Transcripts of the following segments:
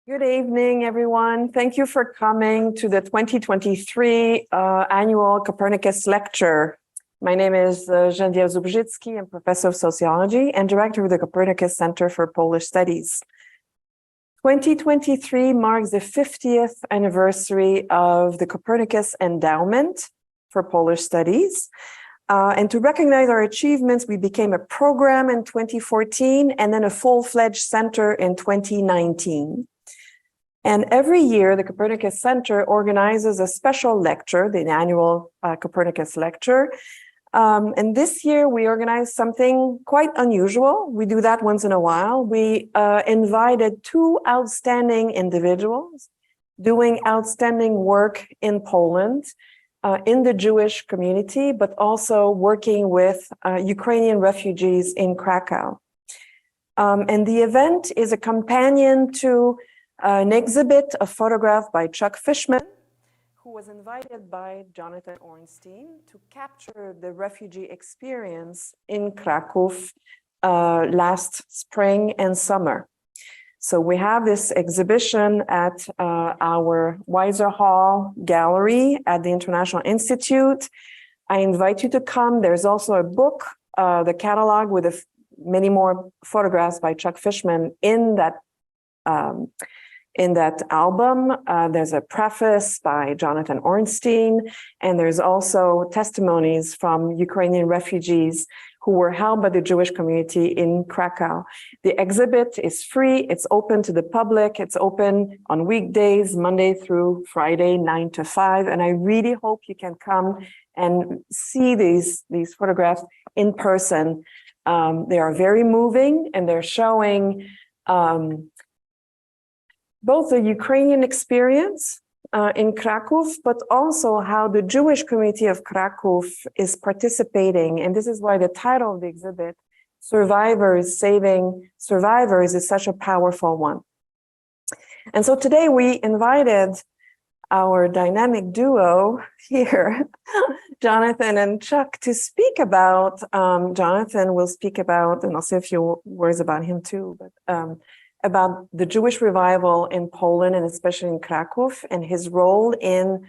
Good evening, everyone. Thank you for coming to the 2023 annual Copernicus lecture. My name is Geneviève Zubrzicki. I'm professor of sociology and director of the Copernicus Center for Polish Studies. 2023 marks the 50th anniversary of the Copernicus Endowment for Polish Studies. And to recognize our achievements, we became a program in 2014 and then a full-fledged center in 2019. And every year, the Copernicus Center organizes a special lecture, the annual Copernicus Lecture. And this year, we organized something quite unusual. We do that once in a while. We invited two outstanding individuals doing outstanding work in Poland, in the Jewish community, but also working with Ukrainian refugees in Krakow. And the event is a companion to an exhibit, a photograph by Chuck Fishman, who was invited by Jonathan Ornstein to capture the refugee experience in Krakow last spring and summer. So we have this exhibition at our Weiser Hall Gallery at the International Institute. I invite you to come. There's also a book, the catalog with many more photographs by Chuck Fishman in that album. There's a preface by Jonathan Ornstein, and there's also testimonies from Ukrainian refugees who were held by the Jewish community in Krakow. The exhibit is free, it's open to the public, it's open on weekdays, Monday through Friday, 9 to 5, and I really hope you can come and see these photographs in person. They are very moving, and they're showing both the Ukrainian experience in Krakow, but also how the Jewish community of Krakow is participating. And this is why the title of the exhibit, Survivors Saving Survivors, is such a powerful one. And so today we invited our dynamic duo here, Jonathan and Chuck, to speak about, Jonathan will speak about, and I'll say a few words about him too, but about the Jewish revival in Poland and especially in Krakow, and his role in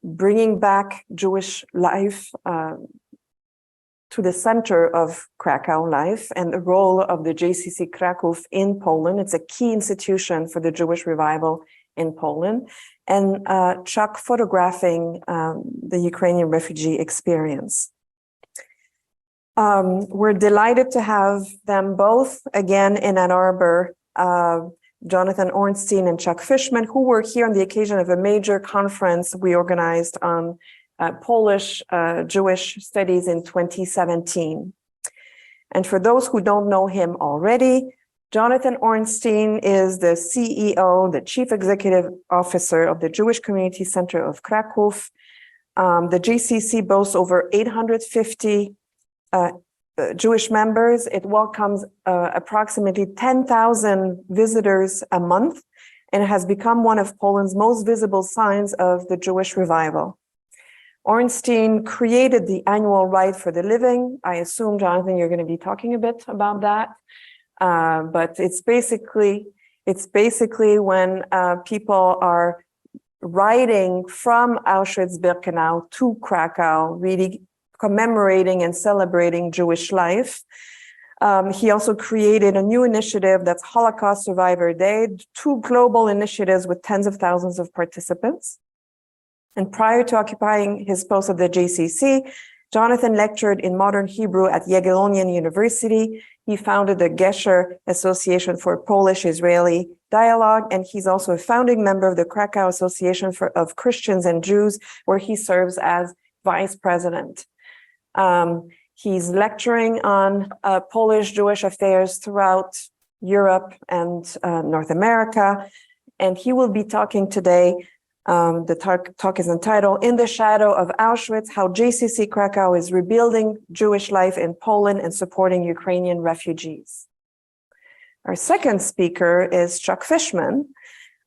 bringing back Jewish life to the center of Krakow life, and the role of the JCC Krakow in Poland. It's a key institution for the Jewish revival in Poland, and Chuck photographing the Ukrainian refugee experience. We're delighted to have them both again in Ann Arbor, Jonathan Ornstein and Chuck Fishman, who were here on the occasion of a major conference we organized on Polish Jewish studies in 2017. And for those who don't know him already, Jonathan Ornstein is the CEO, the Chief Executive Officer of the Jewish Community Center of Krakow. The JCC boasts over 850 Jewish members. It welcomes approximately 10,000 visitors a month, and it has become one of Poland's most visible signs of the Jewish revival. Ornstein created the annual Right for the Living. I assume, Jonathan, you're going to be talking a bit about that. But it's basically when people are riding from Auschwitz-Birkenau to Krakow, really commemorating and celebrating Jewish life. He also created a new initiative that's Holocaust Survivor Day, two global initiatives with tens of thousands of participants. And prior to occupying his post at the JCC, Jonathan lectured in modern Hebrew at Jagiellonian University. He founded the Gesher Association for Polish-Israeli Dialogue, and he's also a founding member of the Krakow Association of Christians and Jews, where he serves as vice president. He's lecturing on Polish Jewish affairs throughout Europe and North America, and he will be talking today. The talk is entitled, In the Shadow of Auschwitz, How JCC Krakow is Rebuilding Jewish Life in Poland and Supporting Ukrainian Refugees. Our second speaker is Chuck Fishman,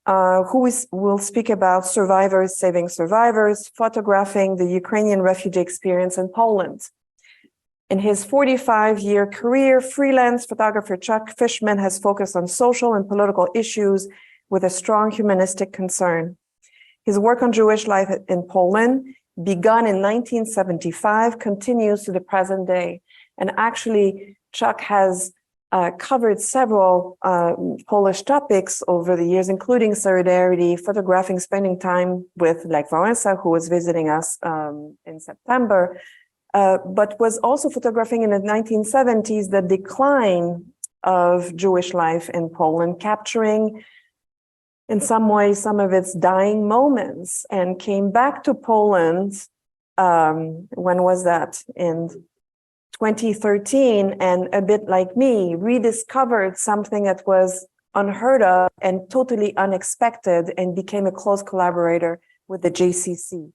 who will speak about Survivors Saving Survivors, photographing the Ukrainian refugee experience in Poland. In his 45-year career, freelance photographer Chuck Fishman has focused on social and political issues with a strong humanistic concern. His work on Jewish life in Poland, begun in 1975, continues to the present day. And actually, Chuck has covered several Polish topics over the years, including solidarity, photographing, spending time with Lech Wałęsa, who was visiting us in September, but was also photographing in the 1970s the decline of Jewish life in Poland, capturing in some ways some of its dying moments, and came back to Poland, when was that? In 2013, and a bit like me, rediscovered something that was unheard of and totally unexpected, and became a close collaborator with the JCC.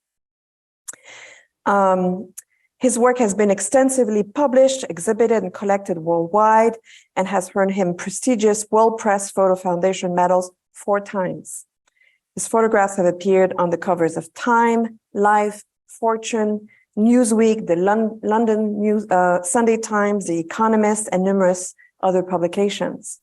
His work has been extensively published, exhibited, and collected worldwide, and has earned him prestigious World Press Photo Foundation medals 4 times. His photographs have appeared on the covers of Time, Life, Fortune, Newsweek, the London News, Sunday Times, The Economist, and numerous other publications.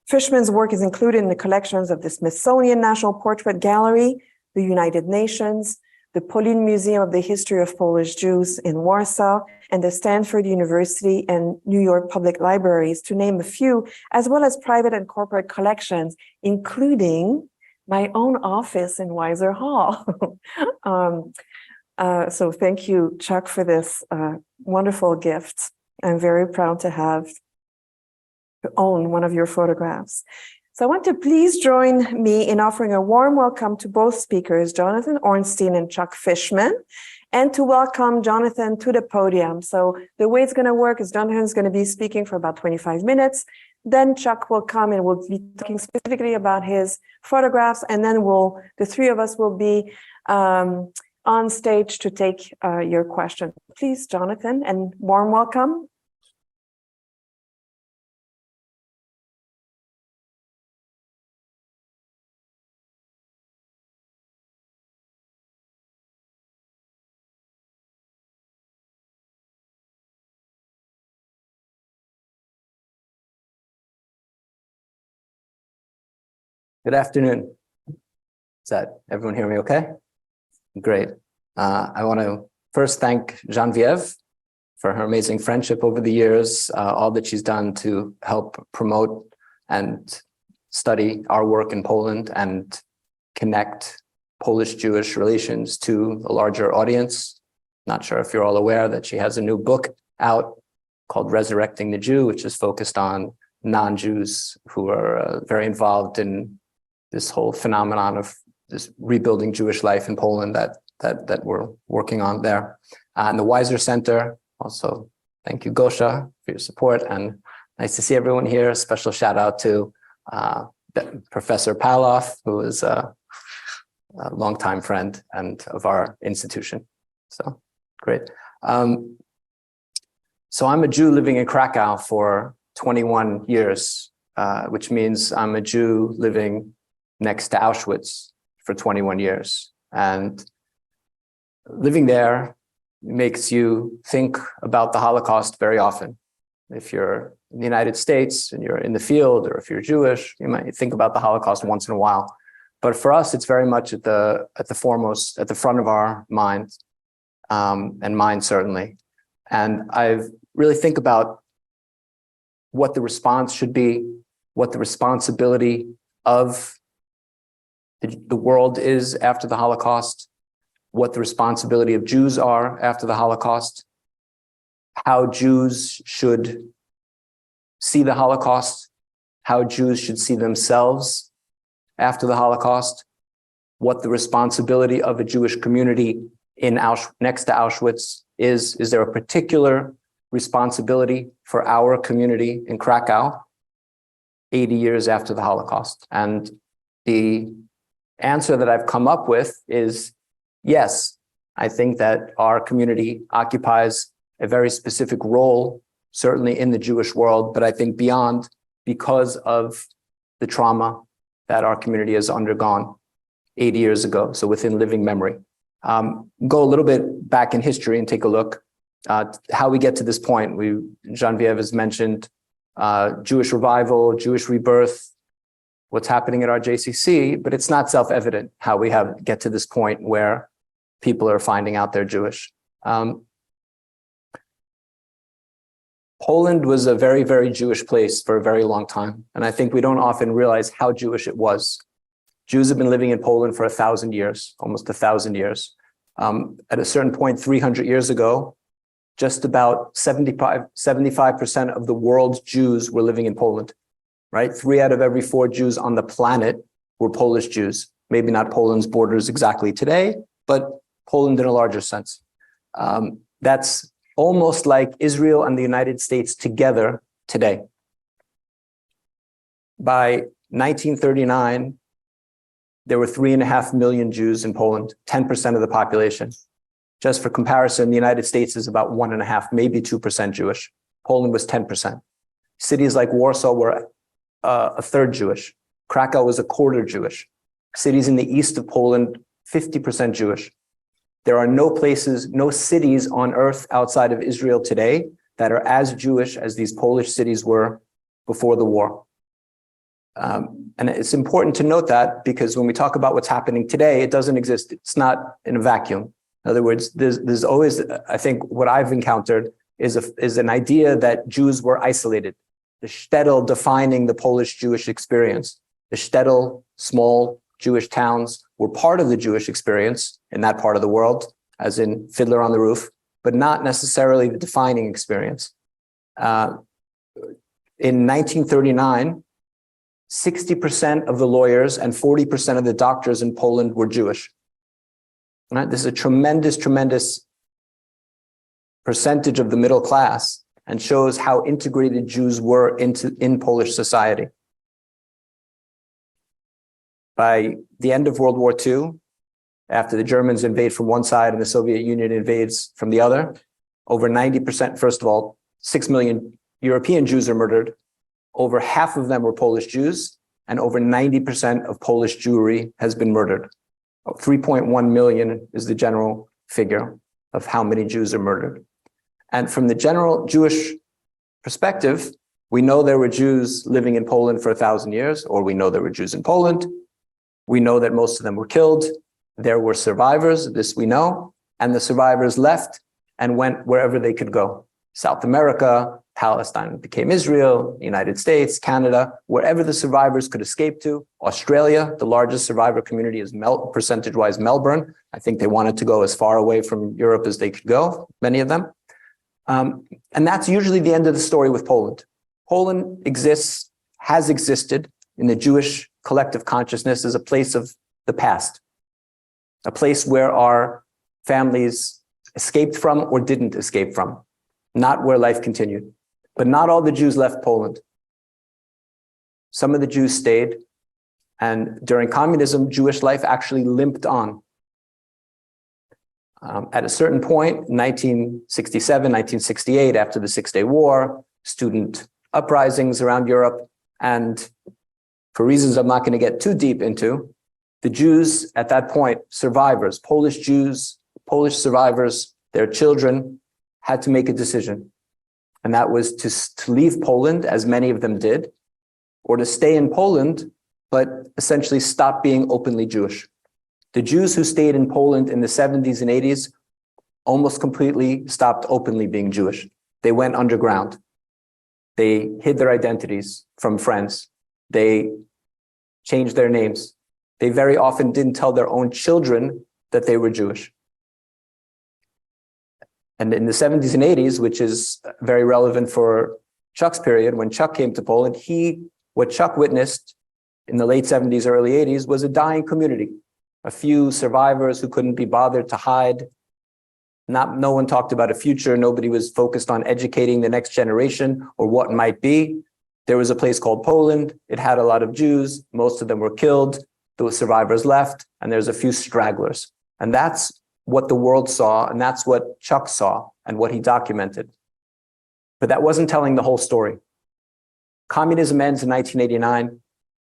Fishman's work is included in the collections of the Smithsonian National Portrait Gallery, the United Nations, the Polin Museum of the History of Polish Jews in Warsaw, and the Stanford University and New York Public Libraries, to name a few, as well as private and corporate collections, including my own office in Weiser Hall. So thank you, Chuck, for this wonderful gift. I'm very proud to own one of your photographs. So I want to please join me in offering a warm welcome to both speakers, Jonathan Ornstein and Chuck Fishman, and to welcome Jonathan to the podium. So the way it's going to work is Jonathan's going to be speaking for about 25 minutes. Then Chuck will come and we'll be talking specifically about his photographs, and then the 3 of us will be on stage to take your questions. Please, Jonathan, and warm welcome. Good afternoon. Is everyone hear me okay? Great. I want to first thank Geneviève for her amazing friendship over the years, all that she's done to help promote and study our work in Poland and connect Polish-Jewish relations to a larger audience. Not sure if you're all aware that she has a new book out called Resurrecting the Jew, which is focused on non-Jews who are very involved in this whole phenomenon of this rebuilding Jewish life in Poland that we're working on there. And the Weiser Center, also thank you, Gosha, for your support, and nice to see everyone here. A special shout out to Professor Paloff, who is a longtime friend and of our institution. So great. So I'm a Jew living in Krakow for 21 years, which means I'm a Jew living next to Auschwitz for 21 years. And living there makes you think about the Holocaust very often. If you're in the United States and you're in the field, or if you're Jewish, you might think about the Holocaust once in a while. But for us, it's very much at the front of our minds, and mine certainly. And I really think about what the response should be, what the responsibility of the world is after the Holocaust, what the responsibility of Jews are after the Holocaust, how Jews should see the Holocaust, how Jews should see themselves after the Holocaust, what the responsibility of a Jewish community in next to Auschwitz is. Is there a particular responsibility for our community in Krakow 80 years after the Holocaust? And the answer that I've come up with is yes. I think that our community occupies a very specific role, certainly in the Jewish world, but I think beyond, because of the trauma that our community has undergone 80 years ago, so within living memory. Go a little bit back in history and take a look. How we get to this point, Genevieve has mentioned Jewish revival, Jewish rebirth, what's happening at our JCC, but it's not self-evident how we get to this point where people are finding out they're Jewish. Poland was a very, very Jewish place for a very long time. And I think we don't often realize how Jewish it was. Jews have been living in Poland for 1,000 years, almost 1,000 years. At a certain point, 300 years ago, just about 75% of the world's Jews were living in Poland, right? 3 out of every 4 Jews on the planet were Polish Jews. Maybe not Poland's borders exactly today, but Poland in a larger sense. That's almost like Israel and the United States together today. By 1939, there were 3.5 million Jews in Poland, 10% of the population. Just for comparison, the United States is about 1.5, maybe 2% Jewish. Poland was 10%. Cities like Warsaw were a third Jewish. Krakow was a quarter Jewish. Cities in the east of Poland, 50% Jewish. There are no places, no cities on earth outside of Israel today that are as Jewish as these Polish cities were before the war. And it's important to note that because when we talk about what's happening today, it doesn't exist. It's not in a vacuum. In other words, there's always, I think what I've encountered is an idea that Jews were isolated. The shtetl defining the Polish Jewish experience. The shtetl, small Jewish towns, were part of the Jewish experience in that part of the world, as in Fiddler on the Roof, but not necessarily the defining experience. In 1939, 60% of the lawyers and 40% of the doctors in Poland were Jewish. Right? This is a tremendous, tremendous percentage of the middle class and shows how integrated Jews were in Polish society. By the end of World War II, after the Germans invade from one side and the Soviet Union invades from the other, over 90%, first of all, 6 million European Jews are murdered. Over half of them were Polish Jews, and over 90% of Polish Jewry has been murdered. 3.1 million is the general figure of how many Jews are murdered. And from the general Jewish perspective, we know there were Jews living in Poland for 1,000 years, or we know there were Jews in Poland. We know that most of them were killed. There were survivors, this we know, and the survivors left and went wherever they could go. South America, Palestine became Israel, United States, Canada, wherever the survivors could escape to. Australia, the largest survivor community is percentage-wise Melbourne. I think they wanted to go as far away from Europe as they could go, many of them. And that's usually the end of the story with Poland. Poland has existed in the Jewish collective consciousness as a place of the past, a place where our families escaped from or didn't escape from, not where life continued. But not all the Jews left Poland. Some of the Jews stayed, and during communism, Jewish life actually limped on. At a certain point, 1967, 1968, after the Six-Day War, student uprisings around Europe, and for reasons I'm not going to get too deep into, the Jews at that point, survivors, Polish Jews, Polish survivors, their children, had to make a decision. And that was to leave Poland, as many of them did, or to stay in Poland, but essentially stop being openly Jewish. The Jews who stayed in Poland in the 70s and 80s almost completely stopped openly being Jewish. They went underground. They hid their identities from friends. They changed their names. They very often didn't tell their own children that they were Jewish. And in the 70s and 80s, which is very relevant for Chuck's period, when Chuck came to Poland, what Chuck witnessed in the late 70s, early 80s was a dying community. A few survivors who couldn't be bothered to hide. No one talked about a future. Nobody was focused on educating the next generation or what might be. There was a place called Poland. It had a lot of Jews. Most of them were killed. Those survivors left, and there's a few stragglers. And that's what the world saw, and that's what Chuck saw and what he documented. But that wasn't telling the whole story. Communism ends in 1989.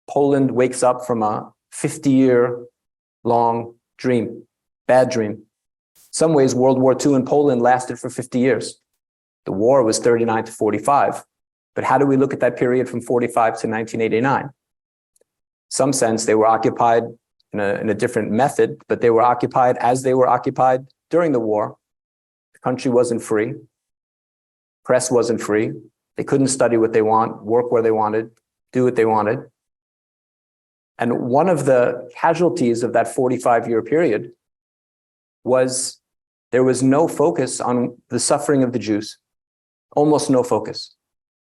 Poland wakes up from a 50-year-long dream, bad dream. some ways, World War II in Poland lasted for 50 years. The war was 39 to 45. But how do we look at that period from 45 to 1989? Some sense they were occupied in a different method, but they were occupied as they were occupied during the war. The country wasn't free. Press wasn't free. They couldn't study what they want, work where they wanted, do what they wanted. And one of the casualties of that 45-year period was there was no focus on the suffering of the Jews, almost no focus.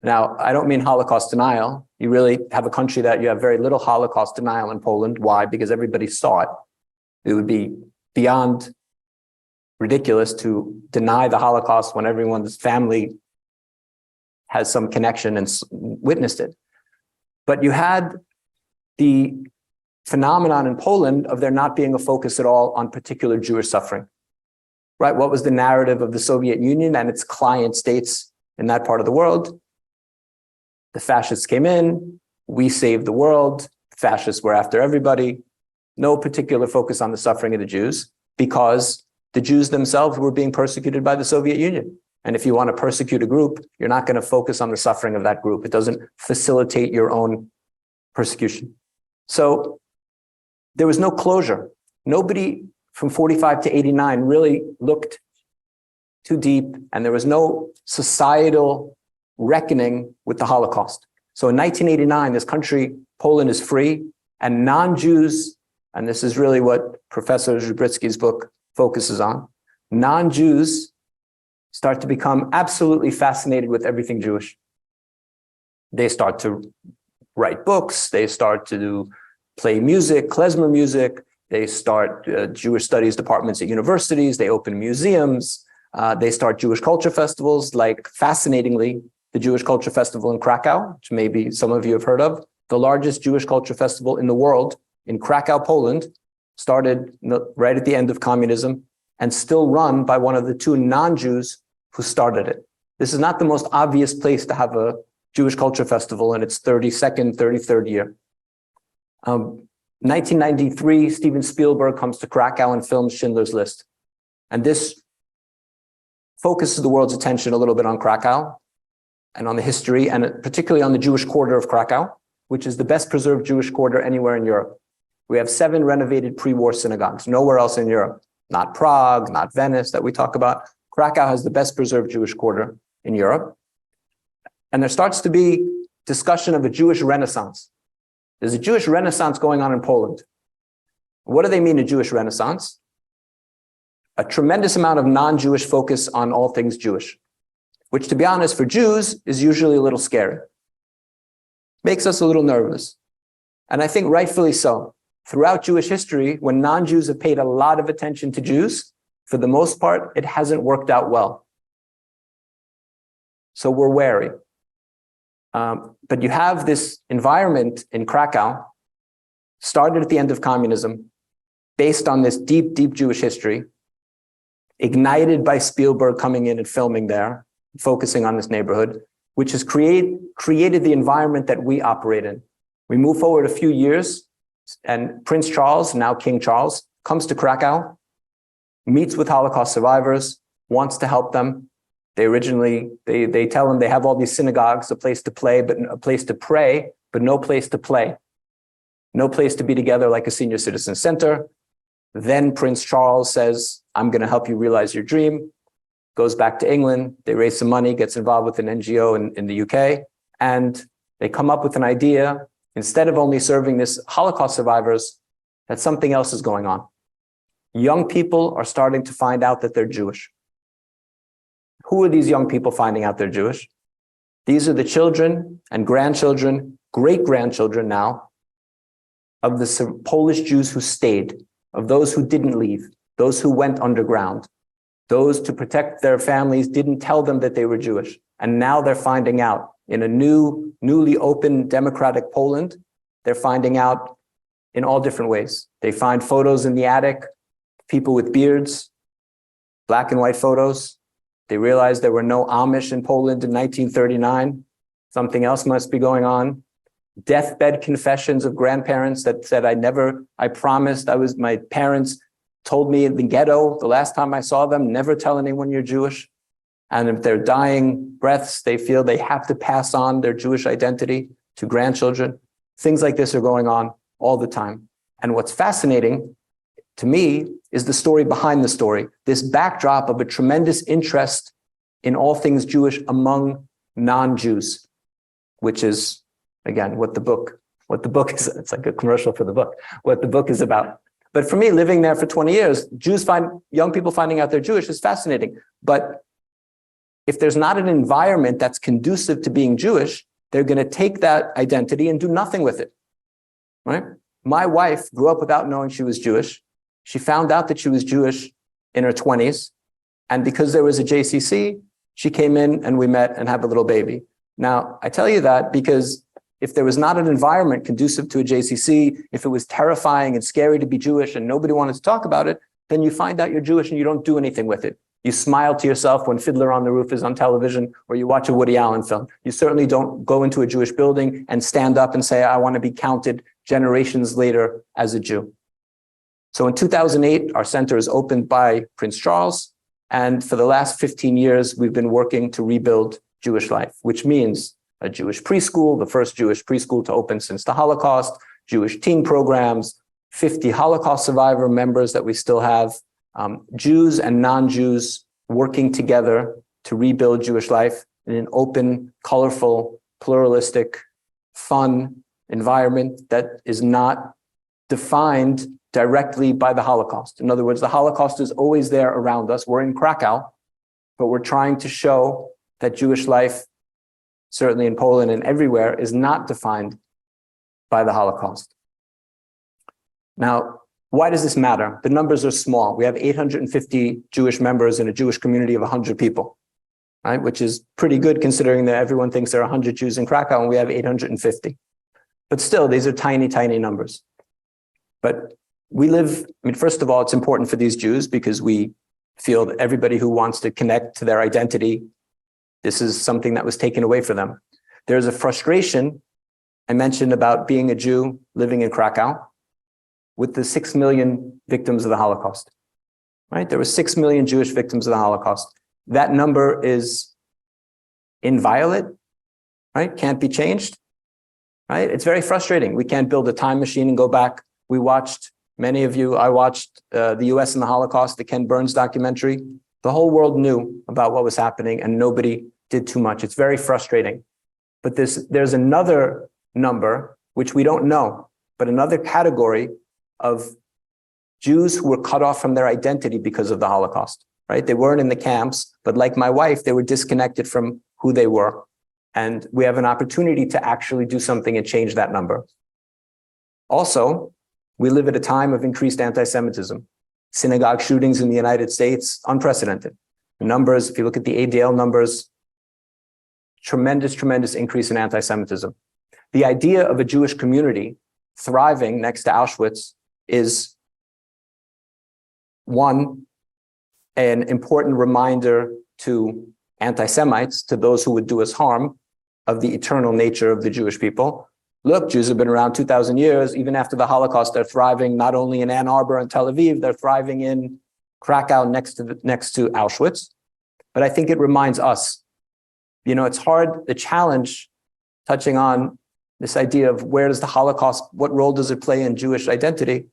Now, I don't mean Holocaust denial. You really have a country that you have very little Holocaust denial in Poland. Why? Because everybody saw it. It would be beyond ridiculous to deny the Holocaust when everyone's family has some connection and witnessed it. But you had the phenomenon in Poland of there not being a focus at all on particular Jewish suffering, right? What was the narrative of the Soviet Union and its client states in that part of the world? The fascists came in, we saved the world, fascists were after everybody, no particular focus on the suffering of the Jews because the Jews themselves were being persecuted by the Soviet Union. And if you want to persecute a group, you're not going to focus on the suffering of that group. It doesn't facilitate your own persecution. So there was no closure. Nobody from 45 to 89 really looked too deep, and there was no societal reckoning with the Holocaust. So in 1989, this country, Poland, is free, and non-Jews, and this is really what Professor Zhubritsky's book focuses on, non-Jews start to become absolutely fascinated with everything Jewish. They start to write books, they start to play music, klezmer music, they start Jewish studies departments at universities, they open museums, they start Jewish culture festivals, like, fascinatingly, the Jewish Culture Festival in Krakow, which maybe some of you have heard of, the largest Jewish culture festival in the world, in Krakow, Poland, started right at the end of communism and still run by one of the two non-Jews who started it. This is not the most obvious place to have a Jewish culture festival in its 32nd, 33rd year. 1993, Steven Spielberg comes to Krakow and films Schindler's List. And this focuses the world's attention a little bit on Krakow and on the history, and particularly on the Jewish quarter of Krakow, which is the best preserved Jewish quarter anywhere in Europe. We have 7 renovated pre-war synagogues, nowhere else in Europe. Not Prague, not Venice that we talk about. Krakow has the best preserved Jewish quarter in Europe. And there starts to be discussion of a Jewish Renaissance. There's a Jewish Renaissance going on in Poland. What do they mean, a Jewish Renaissance? A tremendous amount of non-Jewish focus on all things Jewish, which, to be honest, for Jews is usually a little scary. Makes us a little nervous. And I think rightfully so. Throughout Jewish history, when non-Jews have paid a lot of attention to Jews, for the most part, it hasn't worked out well. So we're wary. But you have this environment in Krakow, started at the end of communism, based on this deep, deep Jewish history, ignited by Spielberg coming in and filming there, focusing on this neighborhood, which has created the environment that we operate in. We move forward a few years, and Prince Charles, now King Charles, comes to Krakow, meets with Holocaust survivors, wants to help them. They tell him they have all these synagogues, a place to play, but a place to pray, but no place to play. No place to be together like a senior citizen center. Then Prince Charles says, I'm going to help you realize your dream. Goes back to England. They raise some money, gets involved with an NGO in the UK. And they come up with an idea, instead of only serving this Holocaust survivors, that something else is going on. Young people are starting to find out that they're Jewish. Who are these young people finding out they're Jewish? These are the children and grandchildren, great-grandchildren now, of the Polish Jews who stayed, of those who didn't leave, those who went underground, those to protect their families didn't tell them that they were Jewish. And now they're finding out in a newly open democratic Poland. They're finding out in all different ways. They find photos in the attic, people with beards, black and white photos. They realize there were no Amish in Poland in 1939. Something else must be going on. Deathbed confessions of grandparents that said, I promised my parents told me in the ghetto, the last time I saw them, never tell anyone you're Jewish. And if they're dying breaths, they feel they have to pass on their Jewish identity to grandchildren. Things like this are going on all the time. And what's fascinating to me is the story behind the story, this backdrop of a tremendous interest in all things Jewish among non-Jews, which is, again, what the book is. It's like a commercial for the book, what the book is about. But for me, living there for 20 years, young people finding out they're Jewish is fascinating. But if there's not an environment that's conducive to being Jewish, they're going to take that identity and do nothing with it, right? My wife grew up without knowing she was Jewish. She found out that she was Jewish in her 20s. And because there was a JCC, she came in and we met and had a little baby. Now, I tell you that because if there was not an environment conducive to a JCC, if it was terrifying and scary to be Jewish and nobody wanted to talk about it, then you find out you're Jewish and you don't do anything with it. You smile to yourself when Fiddler on the Roof is on television or you watch a Woody Allen film. You certainly don't go into a Jewish building and stand up and say, I want to be counted generations later as a Jew. So in 2008, our center is opened by Prince Charles. And for the last 15 years, we've been working to rebuild Jewish life, which means a Jewish preschool, the first Jewish preschool to open since the Holocaust, Jewish teen programs, 50 Holocaust survivor members that we still have, Jews and non-Jews working together to rebuild Jewish life in an open, colorful, pluralistic, fun environment that is not defined directly by the Holocaust. In other words, the Holocaust is always there around us. We're in Krakow, but we're trying to show that Jewish life, certainly in Poland and everywhere, is not defined by the Holocaust. Now, why does this matter? The numbers are small. We have 850 Jewish members in a Jewish community of 100 people, right? Which is pretty good considering that everyone thinks there are 100 Jews in Krakow and we have 850. But still, these are tiny, tiny numbers. But we live, first of all, it's important for these Jews because we feel that everybody who wants to connect to their identity, this is something that was taken away from them. There's a frustration I mentioned about being a Jew living in Krakow with the 6 million victims of the Holocaust, right? There were 6 million Jewish victims of the Holocaust. That number is inviolate, right? Can't be changed, right? It's very frustrating. We can't build a time machine and go back. We watched, many of you, I watched the US and the Holocaust, the Ken Burns documentary. The whole world knew about what was happening and nobody did too much. It's very frustrating. But there's another number, which we don't know, but another category of Jews who were cut off from their identity because of the Holocaust, right? They weren't in the camps, but like my wife, they were disconnected from who they were. And we have an opportunity to actually do something and change that number. Also, we live at a time of increased anti-Semitism. Synagogue shootings in the United States, unprecedented. The numbers, if you look at the ADL numbers, tremendous, tremendous increase in anti-Semitism. The idea of a Jewish community thriving next to Auschwitz is, one, an important reminder to anti-Semites, to those who would do us harm, of the eternal nature of the Jewish people. Look, Jews have been around 2,000 years. Even after the Holocaust, they're thriving not only in Ann Arbor and Tel Aviv, they're thriving in Krakow next to Auschwitz. But I think it reminds us, it's hard, the challenge, touching on this idea of where does the Holocaust, what role does it play in Jewish identity?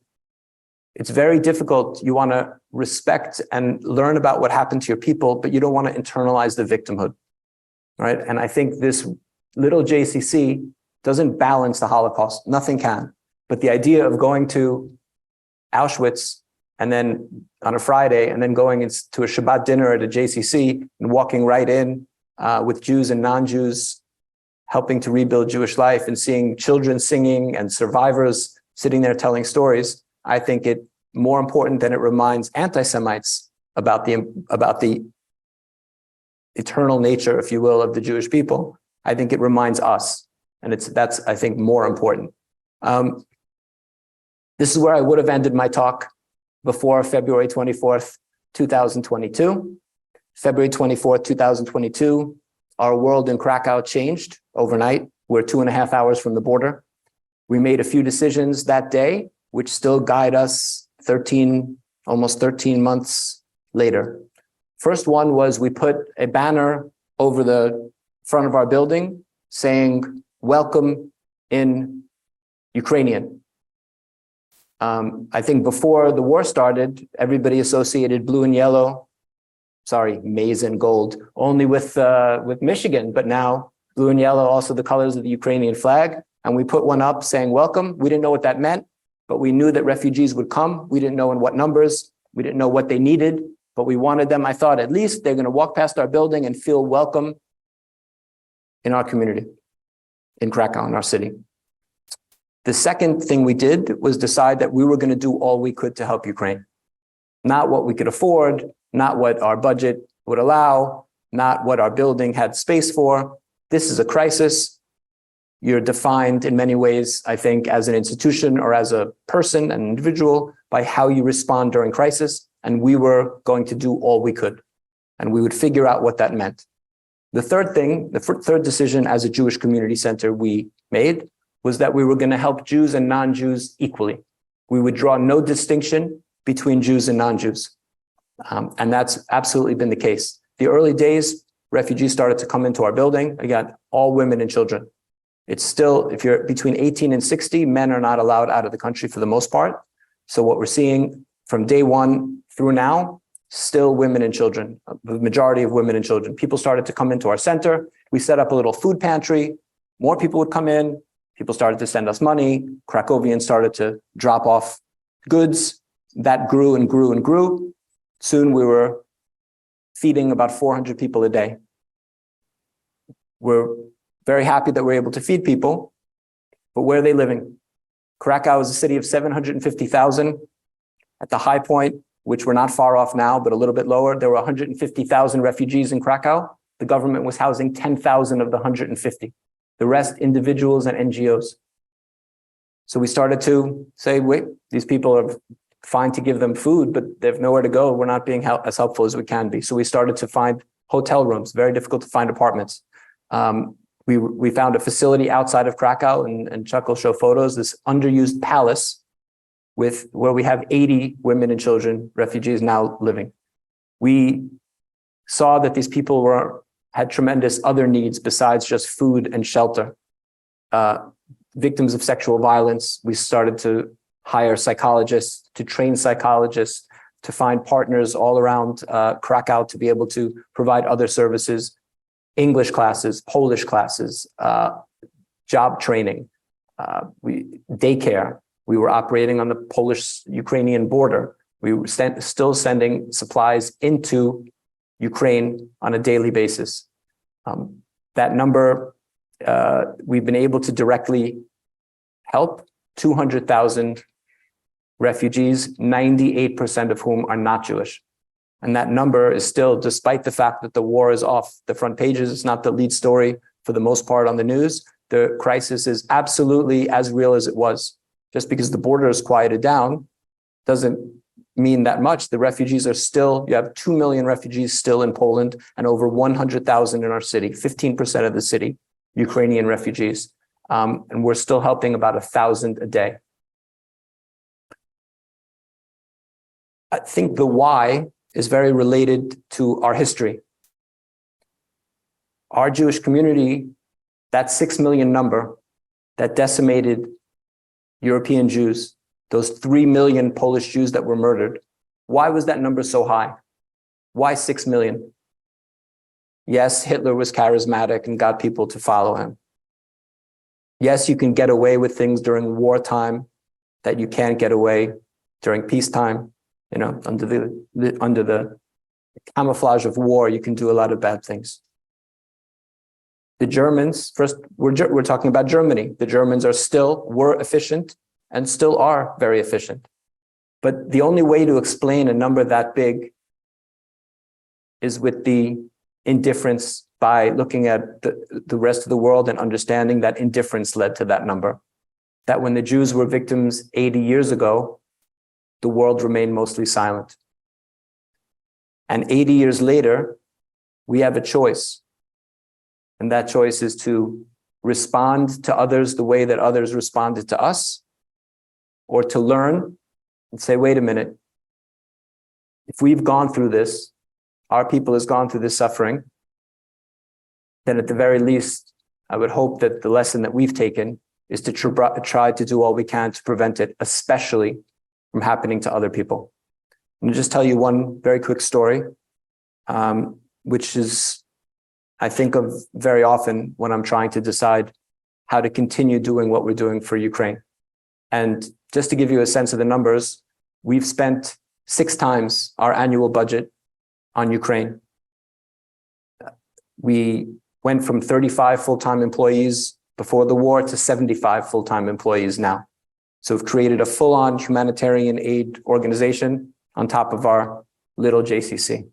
It's very difficult. You want to respect and learn about what happened to your people, but you don't want to internalize the victimhood, right? And I think this little JCC doesn't balance the Holocaust. Nothing can. But the idea of going to Auschwitz and then on a Friday and then going to a Shabbat dinner at a JCC and walking right in with Jews and non-Jews, helping to rebuild Jewish life and seeing children singing and survivors sitting there telling stories, I think it more important than it reminds anti-Semites about the eternal nature, if you will, of the Jewish people. I think it reminds us. And that's, I think, more important. This is where I would have ended my talk before February 24th, 2022. February 24th, 2022, our world in Krakow changed overnight. We're 2.5 hours from the border. We made a few decisions that day, which still guide us 13, almost 13 months later. First one was we put a banner over the front of our building saying, "Welcome in Ukrainian." I think before the war started, everybody associated blue and yellow, maize and gold, only with Michigan, but now blue and yellow, also the colors of the Ukrainian flag. And we put one up saying welcome. We didn't know what that meant, but we knew that refugees would come. We didn't know in what numbers. We didn't know what they needed, but we wanted them. I thought at least they're going to walk past our building and feel welcome in our community, in Krakow, in our city. The second thing we did was decide that we were going to do all we could to help Ukraine. Not what we could afford, not what our budget would allow, not what our building had space for. This is a crisis. You're defined in many ways, I think, as an institution or as a person, an individual, by how you respond during crisis. And we were going to do all we could. And we would figure out what that meant. The third thing, the third decision as a Jewish community center we made was that we were going to help Jews and non-Jews equally. We would draw no distinction between Jews and non-Jews. And that's absolutely been the case. The early days, refugees started to come into our building. Again, all women and children. It's still, if you're between 18 and 60, men are not allowed out of the country for the most part. So what we're seeing from day one through now, still women and children, the majority of women and children. People started to come into our center. We set up a little food pantry. More people would come in. People started to send us money. Krakowians started to drop off goods. That grew and grew and grew. Soon we were feeding about 400 people a day. We're very happy that we're able to feed people, but where are they living? Krakow is a city of 750,000. At the high point, which we're not far off now, but a little bit lower, there were 150,000 refugees in Krakow. The government was housing 10,000 of the 150. The rest, individuals and NGOs. So we started to say, wait, these people are fine to give them food, but they have nowhere to go. We're not being as helpful as we can be. So we started to find hotel rooms, very difficult to find apartments. We found a facility outside of Krakow, and Chuck will show photos, this underused palace where we have 80 women and children, refugees now living. We saw that these people had tremendous other needs besides just food and shelter. Victims of sexual violence, we started to hire psychologists, to train psychologists, to find partners all around Krakow to be able to provide other services, English classes, Polish classes, job training, daycare. We were operating on the Polish-Ukrainian border. We were still sending supplies into Ukraine on a daily basis. That number, we've been able to directly help 200,000 refugees, 98% of whom are not Jewish. And that number is still, despite the fact that the war is off the front pages, it's not the lead story for the most part on the news, the crisis is absolutely as real as it was. Just because the border is quieted down doesn't mean that much. The refugees are still, you have 2 million refugees still in Poland and over 100,000 in our city, 15% of the city, Ukrainian refugees. And we're still helping about 1,000 a day. I think the why is very related to our history. Our Jewish community, that 6 million number that decimated European Jews, those 3 million Polish Jews that were murdered, why was that number so high? Why 6 million? Yes, Hitler was charismatic and got people to follow him. Yes, you can get away with things during wartime that you can't get away during peacetime. You know, under the camouflage of war, you can do a lot of bad things. The Germans, first, we're talking about Germany. The Germans were efficient and still are very efficient. But the only way to explain a number that big is with the indifference, by looking at the rest of the world and understanding that indifference led to that number. That when the Jews were victims 80 years ago, the world remained mostly silent. And 80 years later, we have a choice. And that choice is to respond to others the way that others responded to us, or to learn and say, wait a minute, if we've gone through this, our people has gone through this suffering, then at the very least, I would hope that the lesson that we've taken is to try to do all we can to prevent it, especially from happening to other people. And I'll just tell you one very quick story, which is, I think of very often when I'm trying to decide how to continue doing what we're doing for Ukraine. And just to give you a sense of the numbers, we've spent 6 times our annual budget on Ukraine. We went from 35 full-time employees before the war to 75 full-time employees now. So we've created a full-on humanitarian aid organization on top of our little JCC.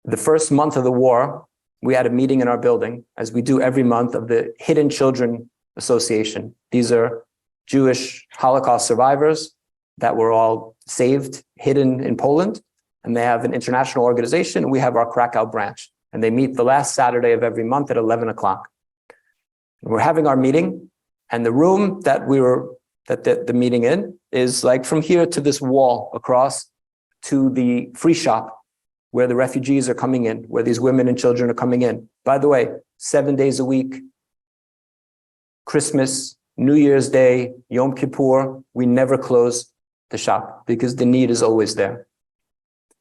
The first month of the war, we had a meeting in our building, as we do every month, of the Hidden Children Association. These are Jewish Holocaust survivors that were all saved, hidden in Poland, and they have an international organization, and we have our Krakow branch. And they meet the last Saturday of every month at 11 o'clock. We're having our meeting, and the room that the meeting in is like from here to this wall across to the free shop where the refugees are coming in, where these women and children are coming in. By the way, 7 days a week, Christmas, New Year's Day, Yom Kippur, we never close the shop because the need is always there.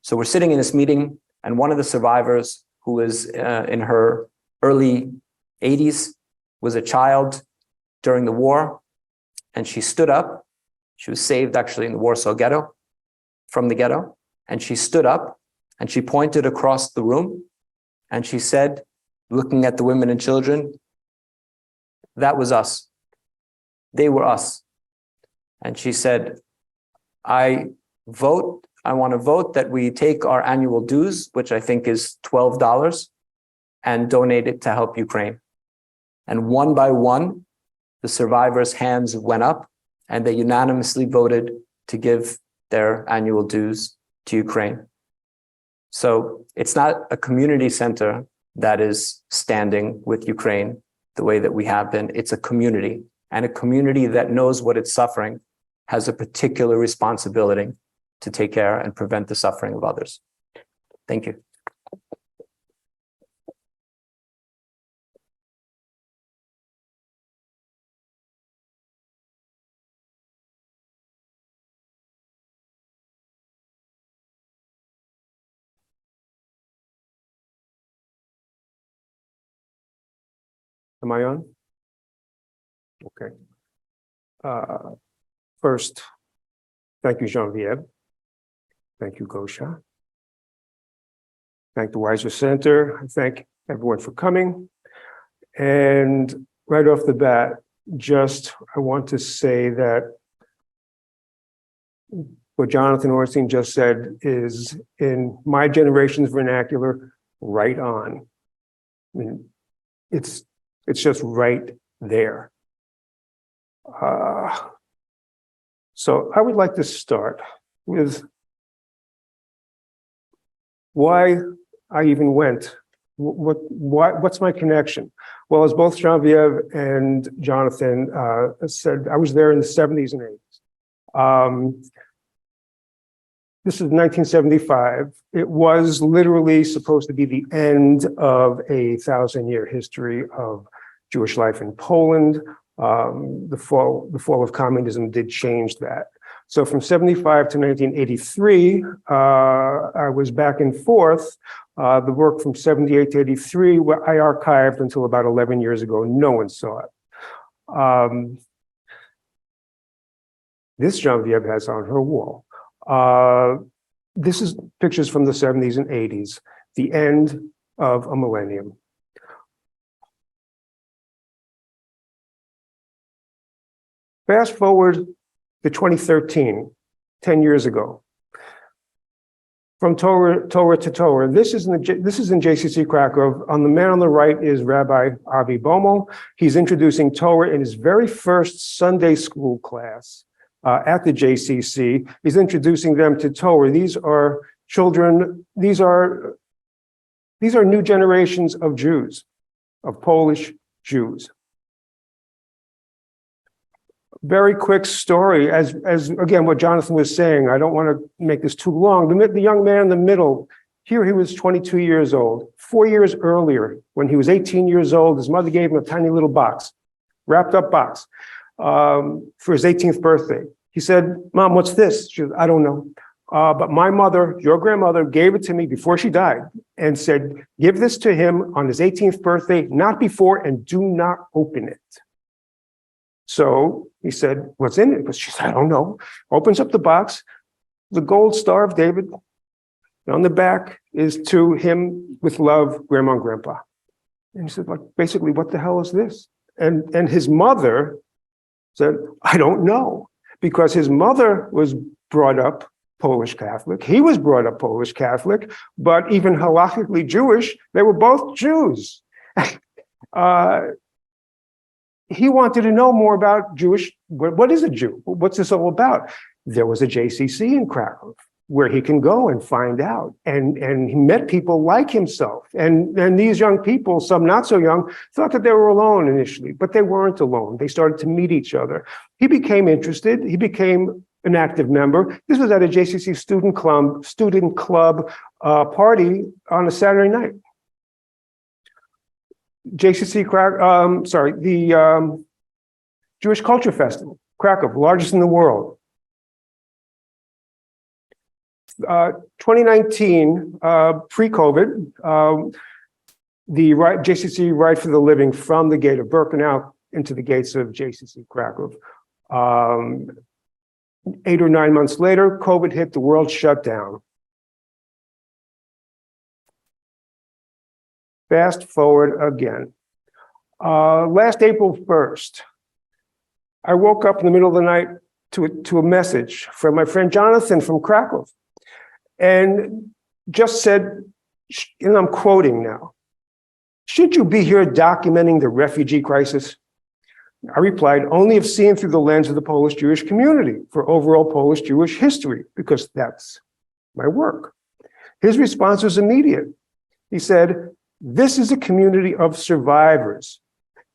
So we're sitting in this meeting, and one of the survivors, who is in her early 80s, was a child during the war, and she stood up. She was saved actually in the Warsaw Ghetto, from the ghetto, and she stood up and she pointed across the room and she said, looking at the women and children, "That was us. They were us." And she said, I want to vote that we take our annual dues, which I think is $12, and donate it to help Ukraine. And one by one, the survivors' hands went up and they unanimously voted to give their annual dues to Ukraine. So it's not a community center that is standing with Ukraine the way that we have been. It's a community, and a community that knows what it's suffering has a particular responsibility to take care and prevent the suffering of others. Thank you. Am I on? Okay. First, thank you, Genevieve. Thank you, Gosha. Thank the Weiser Center. I thank everyone for coming. And right off the bat, I want to say that what Jonathan Ornstein just said is, in my generation's vernacular, right on. I mean, it's just right there. So I would like to start with why I even went. What's my connection? Well, as both Genevieve and Jonathan said, I was there in the 70s and 80s. This is 1975. It was literally supposed to be the end of a 1,000-year history of Jewish life in Poland. The fall of communism did change that. So from 75 to 1983, I was back and forth. The work from 78 to 83, I archived until about 11 years ago. No one saw it. This Genevieve has on her wall. This is pictures from the 70s and 80s, the end of a millennium. Fast forward to 2013, 10 years ago. From Torah to Torah. This is in JCC Krakow. On the man on the right is Rabbi Avi Bommel. He's introducing Torah in his very first Sunday school class at the JCC. He's introducing them to Torah. These are children. These are new generations of Jews, of Polish Jews. Very quick story, as again, what Jonathan was saying, I don't want to make this too long. The young man in the middle, here he was 22 years old. 4 years earlier, when he was 18 years old, his mother gave him a tiny little box, wrapped up box, for his 18th birthday. He said, "Mom, what's this?" She said, "I don't know. But my mother, your grandmother, gave it to me before she died and said, give this to him on his 18th birthday, not before, and do not open it." So he said, "What's in it?" But she said, "I don't know." Opens up the box, the gold star of David. On the back is "To him with love, Grandma and Grandpa." And he said, like, basically, what the hell is this? And his mother said, "I don't know," because his mother was brought up Polish Catholic. He was brought up Polish Catholic, but even halakhically Jewish. They were both Jews. He wanted to know more about Jewish. What is a Jew? What's this all about? There was a JCC in Krakow where he can go and find out. And he met people like himself. And these young people, some not so young, thought that they were alone initially, but they weren't alone. They started to meet each other. He became interested. He became an active member. This was at a JCC student club party on a Saturday night. JCC, the Jewish Culture Festival, Krakow, largest in the world. 2019, pre-COVID, the JCC Right for the Living from the gate of Birkenau into the gates of JCC Krakow. 8 or 9 months later, COVID hit, the world shut down. Fast forward again. Last April 1st, I woke up in the middle of the night to a message from my friend Jonathan from Krakow, and just said, and I'm quoting now, "Should you be here documenting the refugee crisis?" I replied, "Only if seen through the lens of the Polish Jewish community for overall Polish Jewish history, because that's my work." His response was immediate. He said, "This is a community of survivors,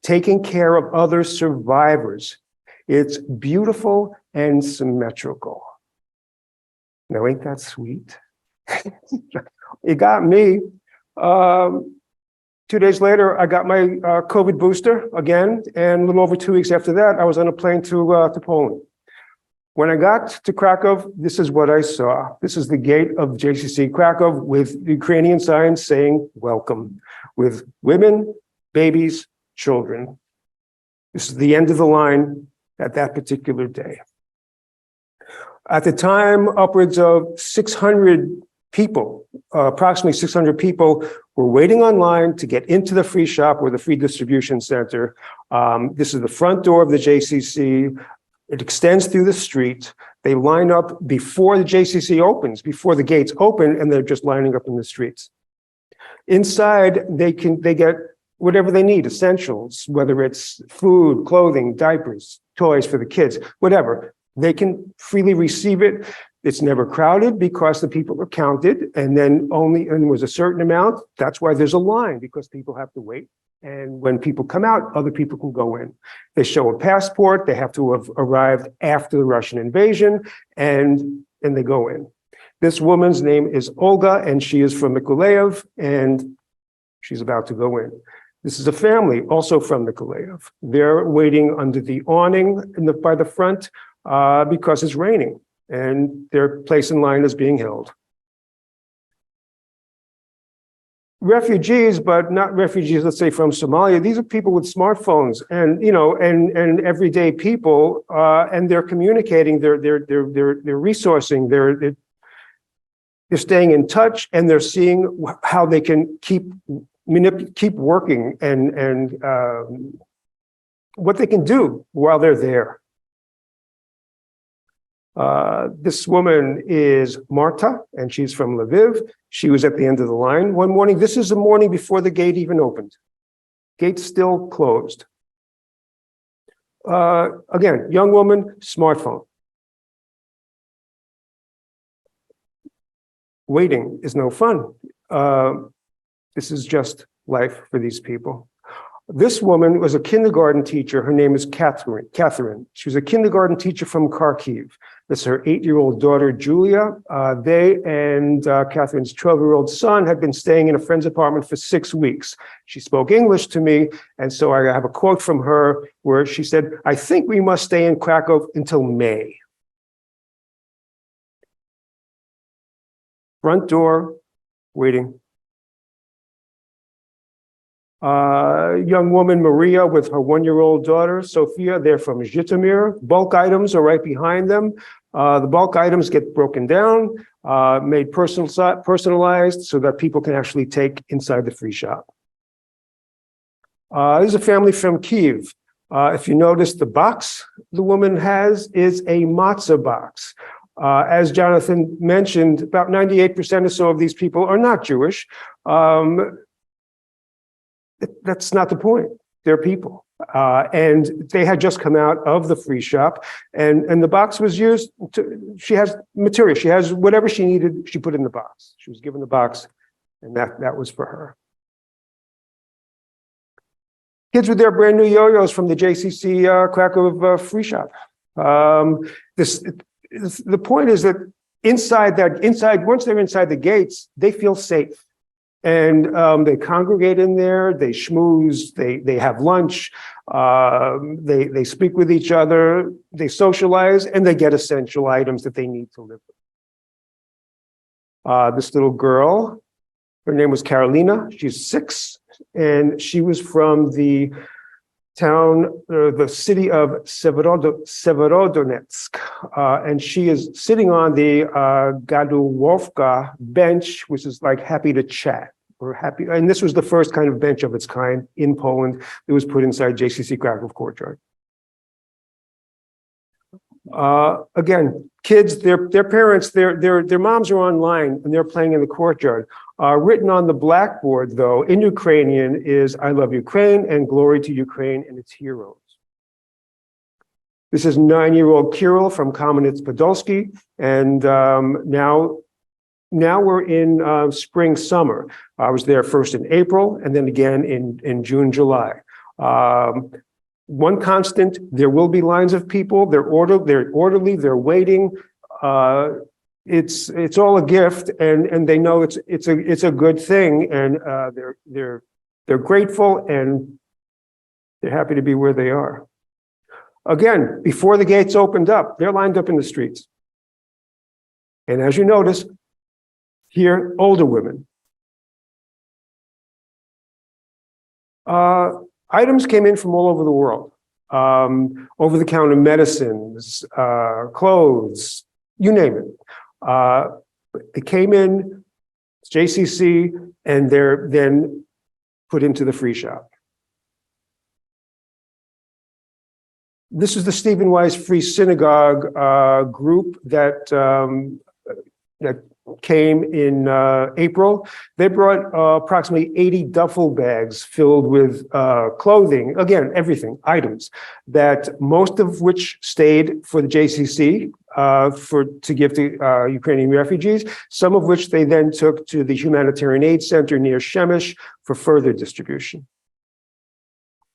taking care of other survivors. It's beautiful and symmetrical." Now, ain't that sweet? It got me. 2 days later, I got my COVID booster again, and a little over 2 weeks after that, I was on a plane to Poland. When I got to Krakow, this is what I saw. This is the gate of JCC Krakow with Ukrainian signs saying "Welcome," with women, babies, children. This is the end of the line at that particular day. At the time, upwards of 600 people, approximately 600 people, were waiting online to get into the free shop or the free distribution center. This is the front door of the JCC. It extends through the street. They line up before the JCC opens, before the gates open, and they're just lining up in the streets. Inside, they get whatever they need, essentials, whether it's food, clothing, diapers, toys for the kids, whatever. They can freely receive it. It's never crowded because the people are counted, and then and was a certain amount. That's why there's a line, because people have to wait. And when people come out, other people can go in. They show a passport. They have to have arrived after the Russian invasion, and they go in. This woman's name is Olga, and she is from Mykolaiv, and she's about to go in. This is a family also from Mykolaiv. They're waiting under the awning by the front because it's raining, and their place in line is being held. Refugees, but not refugees, let's say from Somalia. These are people with smartphones and, and everyday people, and they're communicating, they're resourcing, they're staying in touch, and they're seeing how they can keep working and what they can do while they're there. This woman is Marta, and she's from Lviv. She was at the end of the line one morning. This is the morning before the gate even opened. Gate's still closed. Again, young woman, smartphone. Waiting is no fun. This is just life for these people. This woman was a kindergarten teacher. Her name is Catherine. She was a kindergarten teacher from Kharkiv. This is her 8-year-old daughter, Julia. They and Catherine's 12-year-old son had been staying in a friend's apartment for 6 weeks. She spoke English to me, and so I have a quote from her where she said, "I think we must stay in Krakow until May." Front door, waiting. Young woman, Maria, with her 1-year-old daughter, Sophia, they're from Zhytomyr. Bulk items are right behind them. The bulk items get broken down, made personalized so that people can actually take inside the free shop. This is a family from Kyiv. If you notice, the box the woman has is a matzah box. As Jonathan mentioned, about 98% or so of these people are not Jewish. That's not the point. They're people. And they had just come out of the free shop, and the box was used to, she has material. She has whatever she needed, she put in the box. She was given the box, and that was for her. Kids with their brand new yo-yos from the JCC Krakow free shop. The point is that once they're inside the gates, they feel safe. And they congregate in there, they schmooze, they have lunch, they speak with each other, they socialize, and they get essential items that they need to live with. This little girl, her name was Carolina, she's 6, and she was from the city of Severodonetsk, and she is sitting on the Gadułówka bench, which is like happy to chat or happy. And this was the first kind of bench of its kind in Poland that was put inside JCC Krakow courtyard. Again, kids, their parents, their moms are online and they're playing in the courtyard. Written on the blackboard, though, in Ukrainian is "I love Ukraine" and "Glory to Ukraine and its heroes." This is 9-year-old Kirill from Kamenets-Podolsky, and now we're in spring, summer. I was there first in April and then again in June, July. One constant: there will be lines of people. They're orderly. They're waiting. It's all a gift, and they know it's a good thing, and they're grateful, and they're happy to be where they are. Again, before the gates opened up, they're lined up in the streets. And as you notice, here, older women. Items came in from all over the world. Over-the-counter medicines, clothes, you name it. It came in JCC, and they're then put into the free shop. This is the Stephen Wise Free Synagogue group that came in April. They brought approximately 80 duffel bags filled with clothing, again, everything, items, that most of which stayed for the JCC to give to Ukrainian refugees, some of which they then took to the Humanitarian Aid Center near Shemesh for further distribution.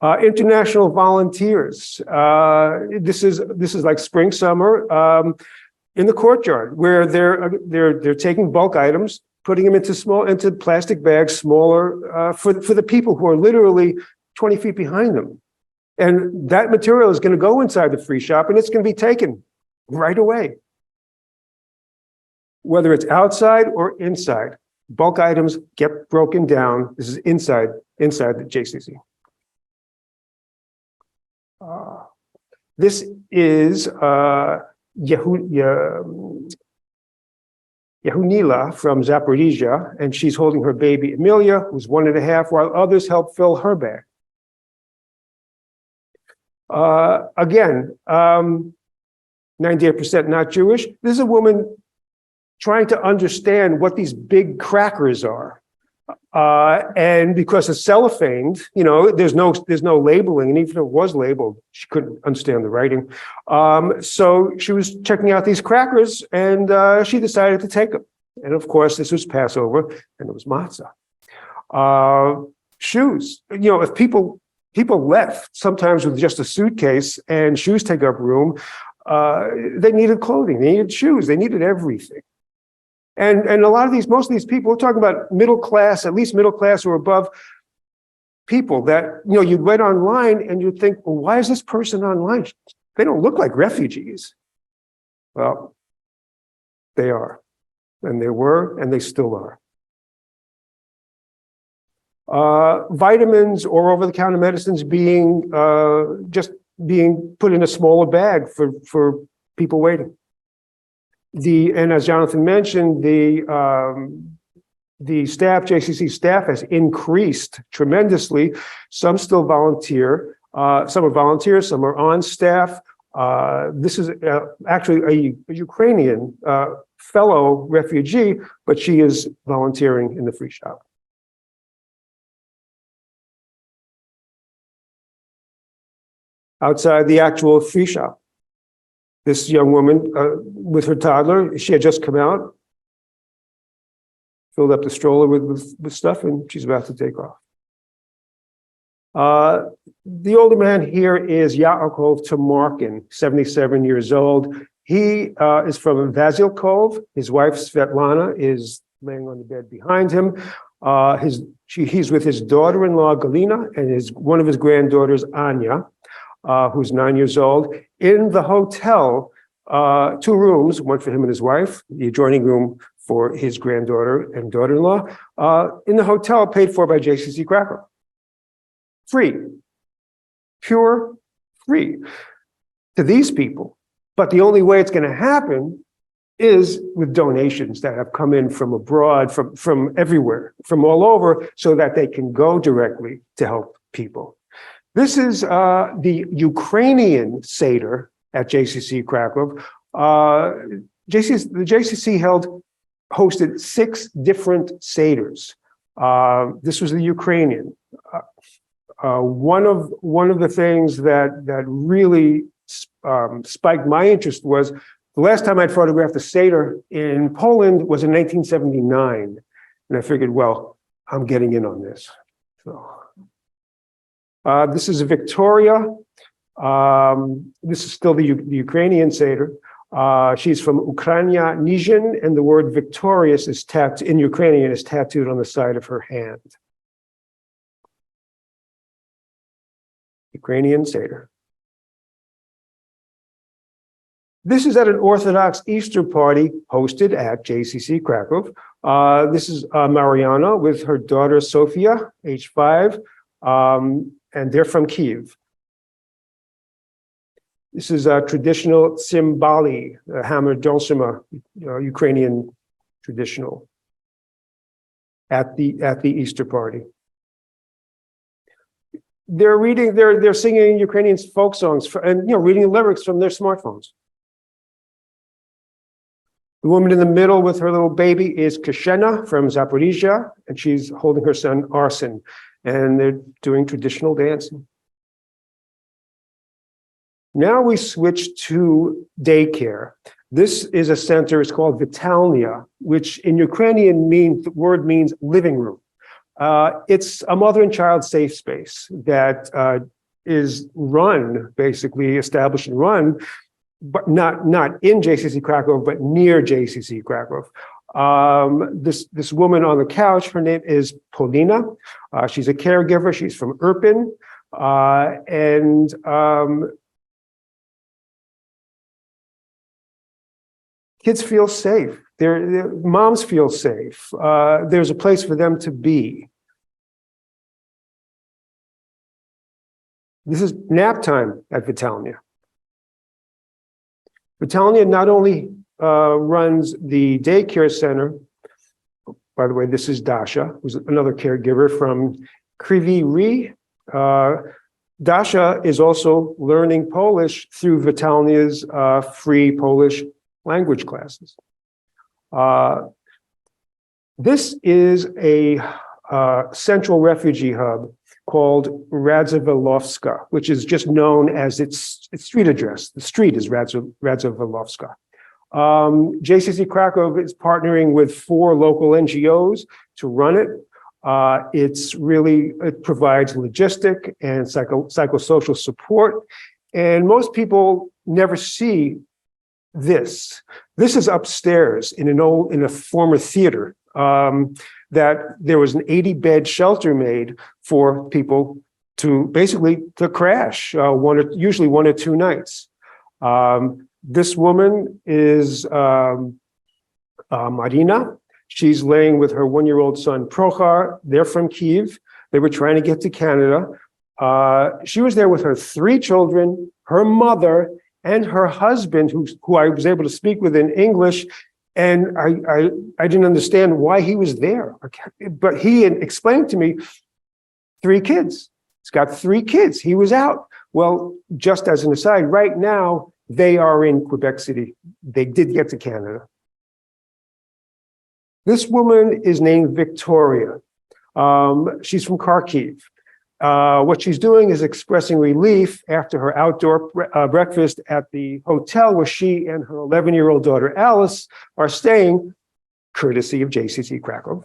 International volunteers. This is like spring, summer. In the courtyard, where they're taking bulk items, putting them into plastic bags, smaller, for the people who are literally 20 feet behind them. And that material is going to go inside the free shop, and it's going to be taken right away. Whether it's outside or inside, bulk items get broken down. This is inside the JCC. This is Yehunila from Zaporizhia, and she's holding her baby Amelia, who's 1.5, while others help fill her bag. Again, 98% not Jewish. This is a woman trying to understand what these big crackers are. And because it's cellophaned, there's no labeling, and even if it was labeled, she couldn't understand the writing. So she was checking out these crackers, and she decided to take them. And of course, this was Passover, and it was matzah. Shoes. If people people left, sometimes with just a suitcase and shoes take up room. They needed clothing, they needed shoes, they needed everything. And a lot of most of these people, we're talking about middle class, at least middle class or above people that, you'd wait online and you'd think, well, why is this person online? They don't look like refugees. Well, they are, and they were, and they still are. Vitamins or over-the-counter medicines being put in a smaller bag for people waiting. And as Jonathan mentioned, the staff, JCC staff, has increased tremendously. Some still volunteer. Some are volunteers. Some are on staff. This is actually a Ukrainian fellow refugee, but she is volunteering in the free shop. Outside the actual free shop, this young woman with her toddler, she had just come out, filled up the stroller with stuff, and she's about to take off. The older man here is Yaakov Tamarkin, 77 years old. He is from Vasilkov. His wife, Svetlana, is laying on the bed behind him. He's with his daughter-in-law, Galina, and one of his granddaughters, Anya, who's 9 years old. In the hotel, 2 rooms, one for him and his wife, the adjoining room for his granddaughter and daughter-in-law, in the hotel paid for by JCC Krakow. Free, pure free to these people. But the only way it's going to happen is with donations that have come in from abroad, from everywhere, from all over, so that they can go directly to help people. This is the Ukrainian Seder at JCC Krakow. The JCC hosted 6 different Seders. This was the Ukrainian. One of the things that really spiked my interest was the last time I'd photographed a Seder in Poland was in 1979. And I figured, well, I'm getting in on this. So this is Victoria. This is still the Ukrainian Seder. She's from Ukraina Nizhin, and the word victorious is tattooed in Ukrainian, is tattooed on the side of her hand. Ukrainian Seder. This is at an Orthodox Easter party hosted at JCC Krakow. This is Mariana with her daughter Sofia, age 5, and they're from Kyiv. This is a traditional tsimbali, hammer dulcimer, Ukrainian traditional, at the Easter party. They're singing Ukrainian folk songs and reading the lyrics from their smartphones. The woman in the middle with her little baby is Kashena from Zaporizhia, and she's holding her son Arsen, and they're doing traditional dancing. Now we switch to daycare. This is a center, it's called Vitalnia, which in Ukrainian the word means living room. It's a mother and child safe space that is run, basically established and run, but not in JCC Krakow, but near JCC Krakow. This woman on the couch, her name is Polina. She's a caregiver. She's from Irpin, and kids feel safe. Their moms feel safe. There's a place for them to be. This is nap time at Vitalnia. Vitalnia not only runs the daycare center. By the way, this is Dasha, who's another caregiver from Kryvyi Rih. Dasha is also learning Polish through Vitalnia's free Polish language classes. This is a central refugee hub called Radzavilowska, which is just known as its street address. The street is Radzavilowska. JCC Krakow is partnering with 4 local NGOs to run it. It provides logistic and psychosocial support. And most people never see this. This is upstairs in a former theater, that there was an 80-bed shelter made for people to crash, usually 1 or 2 nights. This woman is Marina. She's laying with her 1-year-old son, Prochar. They're from Kyiv. They were trying to get to Canada. She was there with her 3 children, her mother, and her husband, who I was able to speak with in English. And I didn't understand why he was there. But he had explained to me 3 kids. He's got 3 kids. He was out. Well, just as an aside, right now, they are in Quebec City. They did get to Canada. This woman is named Victoria. She's from Kharkiv. What she's doing is expressing relief after her outdoor breakfast at the hotel where she and her 11-year-old daughter Alice are staying, courtesy of JCC Krakow,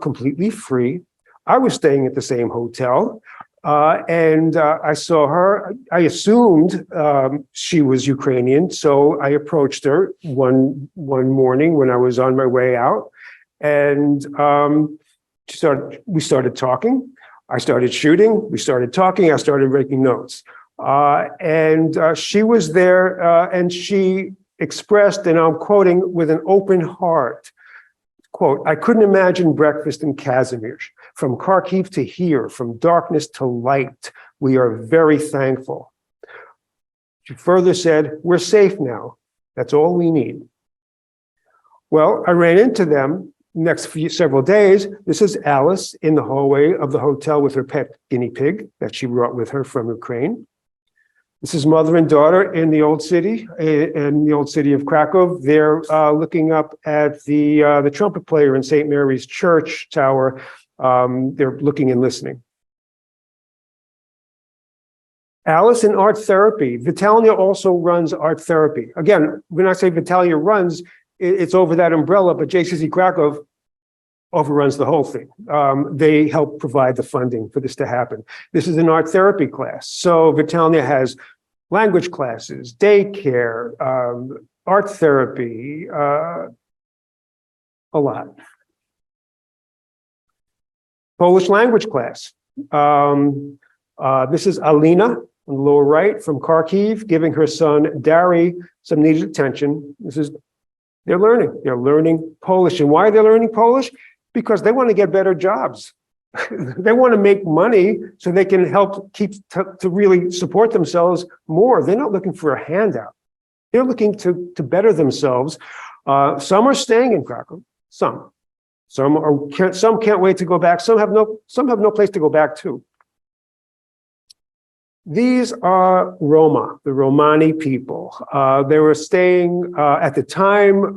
completely free. I was staying at the same hotel, and I saw her. I assumed she was Ukrainian, so I approached her one morning when I was on my way out, and we started talking. I started shooting. We started talking. I started making notes, and she was there, and she expressed, and I'm quoting, with an open heart, quote, "I couldn't imagine breakfast in Kazimierz. From Kharkiv to here, from darkness to light, we are very thankful." She further said, "We're safe now. That's all we need." Well, I ran into them several days. This is Alice in the hallway of the hotel with her pet guinea pig that she brought with her from Ukraine. This is mother and daughter in the old city, of Krakow. They're looking up at the trumpet player in St. Mary's Church Tower. They're looking and listening. Alice in art therapy. Vitalia also runs art therapy. Again, when I say Vitalia runs, it's over that umbrella, but JCC Krakow overruns the whole thing. They help provide the funding for this to happen. This is an art therapy class. So Vitalia has language classes, daycare, art therapy, a lot. Polish language class. This is Alina on the lower right from Kharkiv, giving her son Dari some needed attention. They're learning Polish. And why are they learning Polish? Because they want to get better jobs. They want to make money so they can help to really support themselves more. They're not looking for a handout. They're looking to better themselves. Some are staying in Krakow. Some can't wait to go back. Some have no place to go back to. These are Roma, the Romani people. They were staying at the time.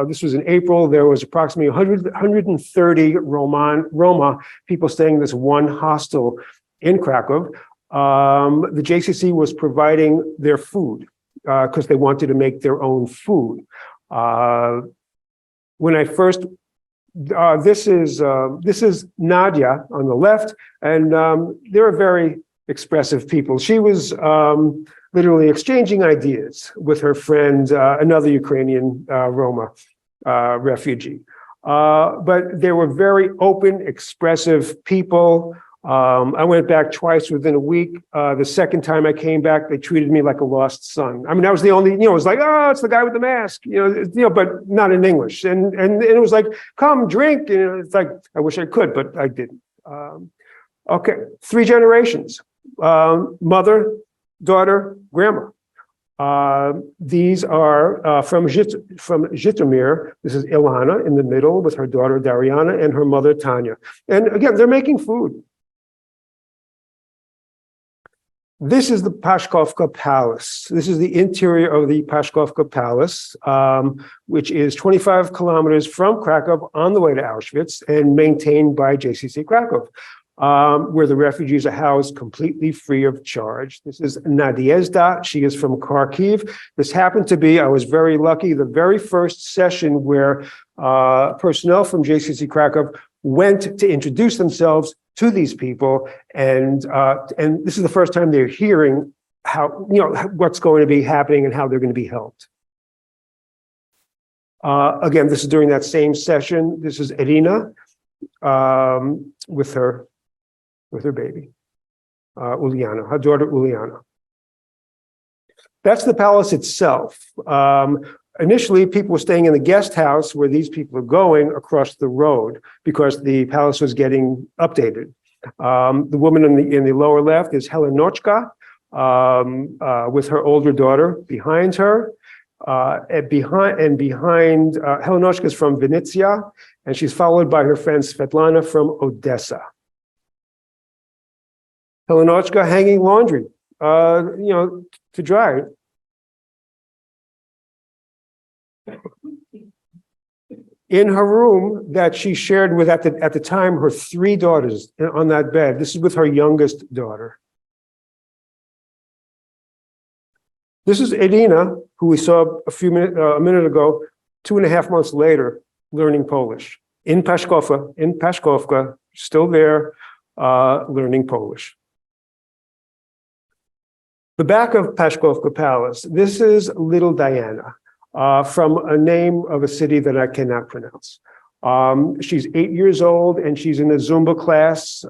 This was in April. There was approximately 130 Roma people staying in this one hostel in Krakow. The JCC was providing their food because they wanted to make their own food. When I first this is Nadia on the left, and they're very expressive people. She was literally exchanging ideas with her friend, another Ukrainian Roma refugee. But they were very open, expressive people. I went back twice within a week. The second time I came back, they treated me like a lost son. I mean, that was the only, it was like, oh, it's the guy with the mask, but not in English. And it was like, come drink. It's like, I wish I could, but I didn't. Okay, 3 generations, mother, daughter, grandma. These are from Zhytomyr. This is Ilana in the middle with her daughter Dariana and her mother Tanya. And again, they're making food. This is the Pashkovka Palace. This is the interior of the Pashkovka Palace, which is 25 kilometers from Krakow on the way to Auschwitz and maintained by JCC Krakow, where the refugees are housed completely free of charge. This is Nadezhda. She is from Kharkiv. This happened to be, I was very lucky, the very first session where personnel from JCC Krakow went to introduce themselves to these people, and this is the first time they're hearing how, what's going to be happening and how they're going to be helped. Again, this is during that same session. This is Irina with her baby, Uliana, her daughter Uliana. That's the palace itself. Initially, people were staying in the guest house where these people are going across the road because the palace was getting updated. The woman in the lower left is Helenochka with her older daughter behind her. And behind Helenochka is from Venetia, and she's followed by her friend Svetlana from Odessa. Helenochka hanging laundry, to dry. In her room that she shared with, at the time, her 3 daughters on that bed. This is with her youngest daughter. This is Irina, who we saw a minute ago, 2.5 months later, learning Polish. In Paszkówka, still there, learning Polish. The back of Paszkówka Palace, this is Little Diana, from a name of a city that I cannot pronounce. She's 8 years old and she's in a Zumba class.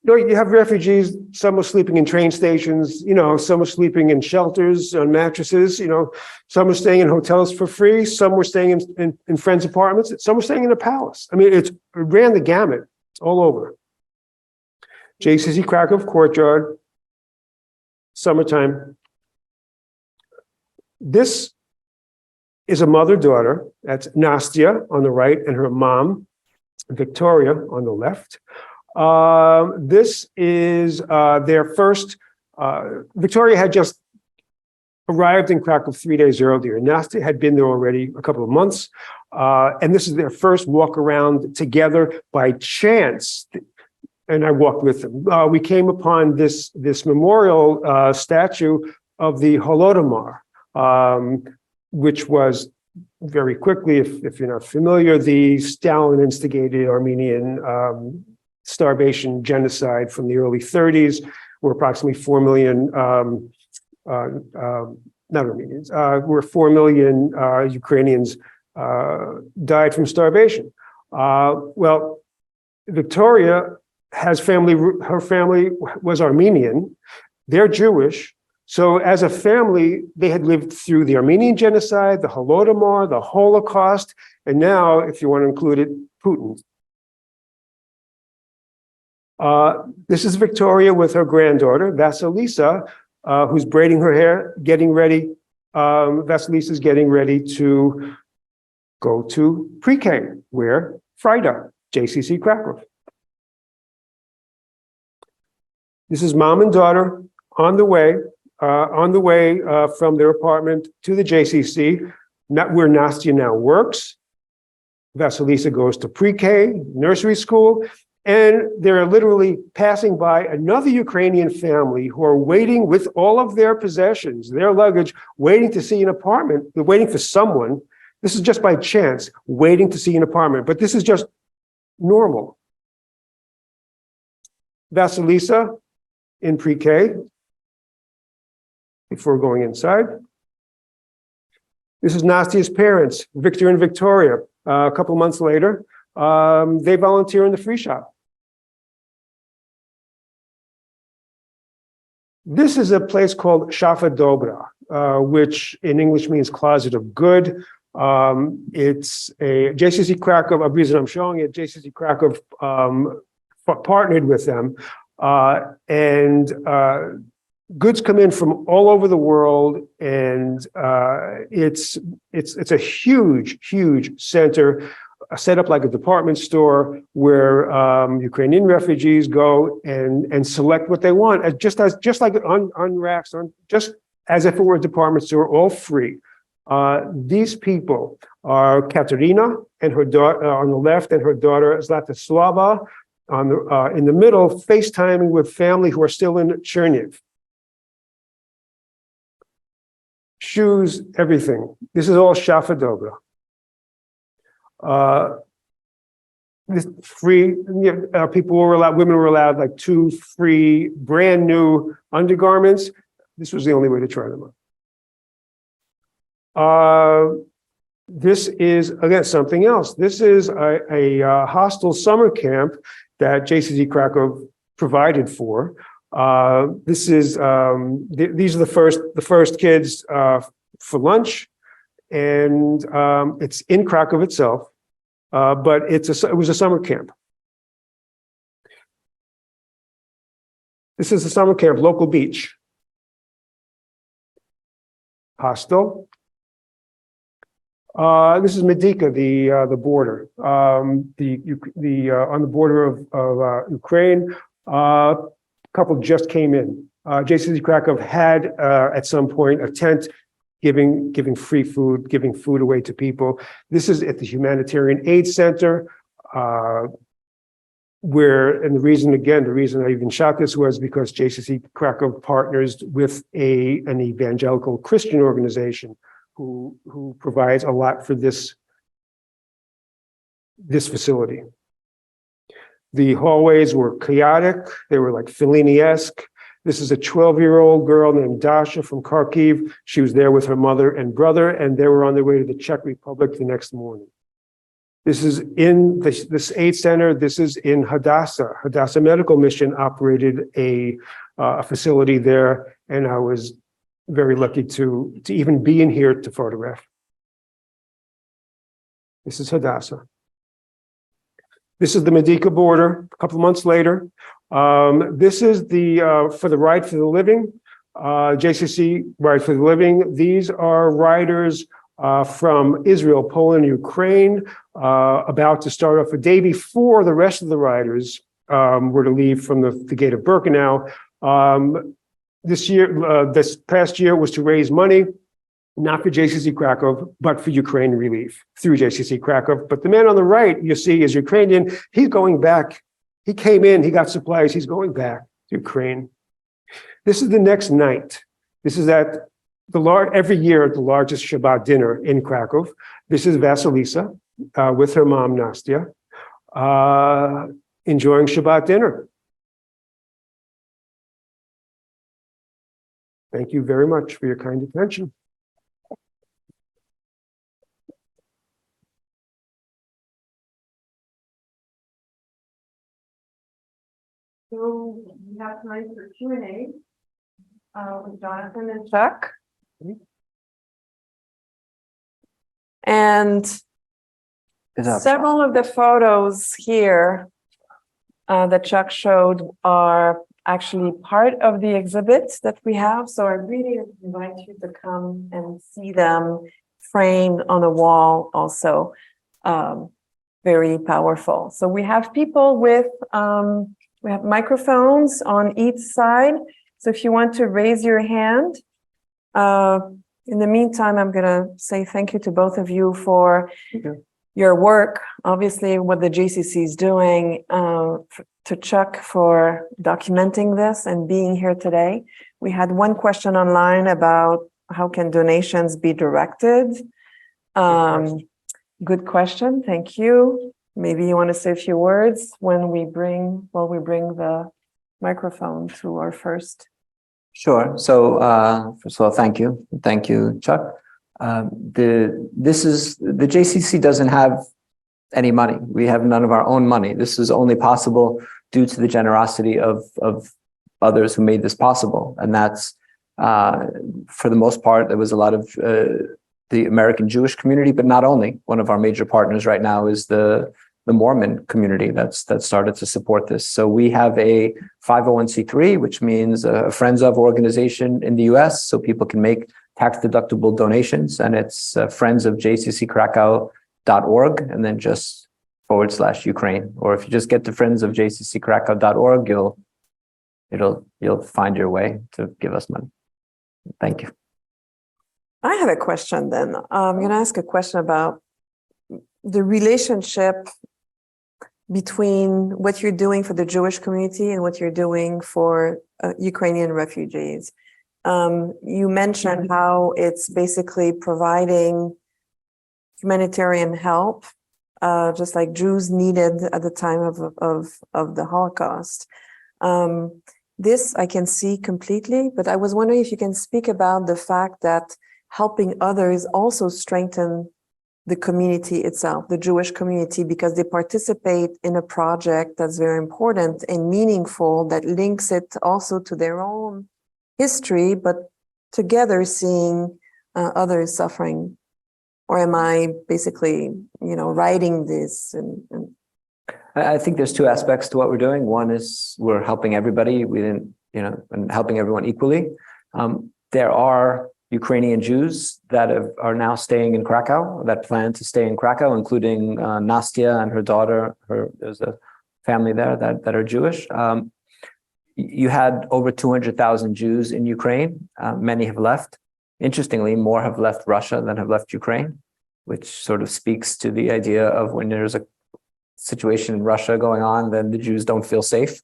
You have refugees, some are sleeping in train stations, some are sleeping in shelters, on mattresses, some are staying in hotels for free, some were staying in friends' apartments, some were staying in a palace. I mean, it ran the gamut. It's all over. JCC Krakow courtyard, summertime. This is a mother-daughter. That's Nastya on the right and her mom, Victoria, on the left. This is their first, Victoria had just arrived in Krakow 3 days earlier. Nastya had been there already a couple of months. And this is their first walk around together by chance. And I walked with them. We came upon this memorial statue of the Holodomor, which was very quickly, if you're not familiar, the Stalin-instigated Armenian starvation genocide from the early 30s, where approximately 4 million, not Armenians, where 4 million Ukrainians died from starvation. Well, Victoria has family, her family was Armenian, they're Jewish. So as a family, they had lived through the Armenian genocide, the Holodomor, the Holocaust, and now, if you want to include it, Putin. This is Victoria with her granddaughter, Vasilisa, who's braiding her hair, getting ready. Vasilisa's getting ready to go to pre-K, where Frida, JCC Krakow. This is mom and daughter on the way from their apartment to the JCC, where Nastya now works. Vasilisa goes to pre-K, nursery school, and they're literally passing by another Ukrainian family who are waiting with all of their possessions, their luggage, waiting to see an apartment. They're waiting for someone. This is just by chance, waiting to see an apartment, but this is just normal. Vasilisa in pre-K, before going inside. This is Nastya's parents, Victor and Victoria. A couple months later, they volunteer in the free shop. This is a place called Shafa Dobra, which in English means closet of good. It's a JCC Krakow, a reason I'm showing it, JCC Krakow partnered with them. Goods come in from all over the world, and it's a huge center, set up like a department store where Ukrainian refugees go and select what they want, just like on racks, just as if it were a department store, all free. These people are Katerina and her daughter on the left, and her daughter Zlatoslava in the middle, FaceTiming with family who are still in Cherniv. Shoes, everything. This is all Shafa Dobra. This free, people were allowed, women were allowed like 2 free brand new undergarments. This was the only way to try them on. This is, again, something else. This is a hostel summer camp that JCC Krakow provided for. This is, these are the first kids for lunch, and it's in Krakow itself, but it was a summer camp. This is a summer camp, local beach. Hostel. This is Medica, the border, on the border of Ukraine. Couple just came in. JCC Krakow had at some point a tent giving free food, giving food away to people. This is at the Humanitarian Aid Center, where, and the reason I even shot this was because JCC Krakow partners with an evangelical Christian organization who provides a lot for this facility. The hallways were chaotic. They were like Fellini-esque. This is a 12-year-old girl named Dasha from Kharkiv. She was there with her mother and brother, and they were on their way to the Czech Republic the next morning. This is in this aid center. This is in Hadassah. Hadassah Medical Mission operated a facility there, and I was very lucky to even be in here to photograph. This is Hadassah. This is the Medica border, a couple of months later. This is for the Ride for the Living, JCC Ride for the Living. These are riders from Israel, Poland, Ukraine, about to start off a day before the rest of the riders were to leave from the gate of Birkenau. This past year was to raise money, not for JCC Krakow, but for Ukraine relief through JCC Krakow. But the man on the right, you see, is Ukrainian. He's going back. He came in, he got supplies. He's going back to Ukraine. This is the next night. This is every year, the largest Shabbat dinner in Krakow. This is Vasilisa with her mom, Nastya, enjoying Shabbat dinner. Thank you very much for your kind attention. So we have time for Q&A with Jonathan and Chuck. And several of the photos here that Chuck showed are actually part of the exhibits that we have. So I really invite you to come and see them framed on the wall also. Very powerful. So we have people with, we have microphones on each side. So if you want to raise your hand, in the meantime, I'm going to say thank you to both of you for your work. Obviously, what the JCC is doing, to Chuck for documenting this and being here today. We had one question online about how can donations be directed. Good question. Thank you. Maybe you want to say a few words while we bring the microphone to our first. Sure. So first of all, thank you. Thank you, Chuck. The JCC doesn't have any money. We have none of our own money. This is only possible due to the generosity of others who made this possible. And that's, for the most part, there was a lot of the American Jewish community, but not only. One of our major partners right now is the Mormon community that started to support this. So we have a 501c3, which means a Friends of organization in the US, so people can make tax-deductible donations, and it's friendsofjcckrakow.org, and then just /Ukraine. Or if you just get to friendsofjcckrakow.org, you'll find your way to give us money. Thank you. I have a question then. I'm going to ask a question about the relationship between what you're doing for the Jewish community and what you're doing for Ukrainian refugees. You mentioned how it's basically providing humanitarian help just like Jews needed at the time of the Holocaust. This I can see completely, but I was wondering if you can speak about the fact that helping others also strengthen the community itself, the Jewish community, because they participate in a project that's very important and meaningful that links it also to their own history, but together seeing others suffering. Or am I basically, writing this and I think there's two aspects to what we're doing. One is we're helping everybody. We didn't, and helping everyone equally. There are Ukrainian Jews that are now staying in Krakow, that plan to stay in Krakow, including Nastya and her daughter. There's a family there that are Jewish. You had over 200,000 Jews in Ukraine. Many have left. Interestingly, more have left Russia than have left Ukraine, which sort of speaks to the idea of when there's a situation in Russia going on, then the Jews don't feel safe,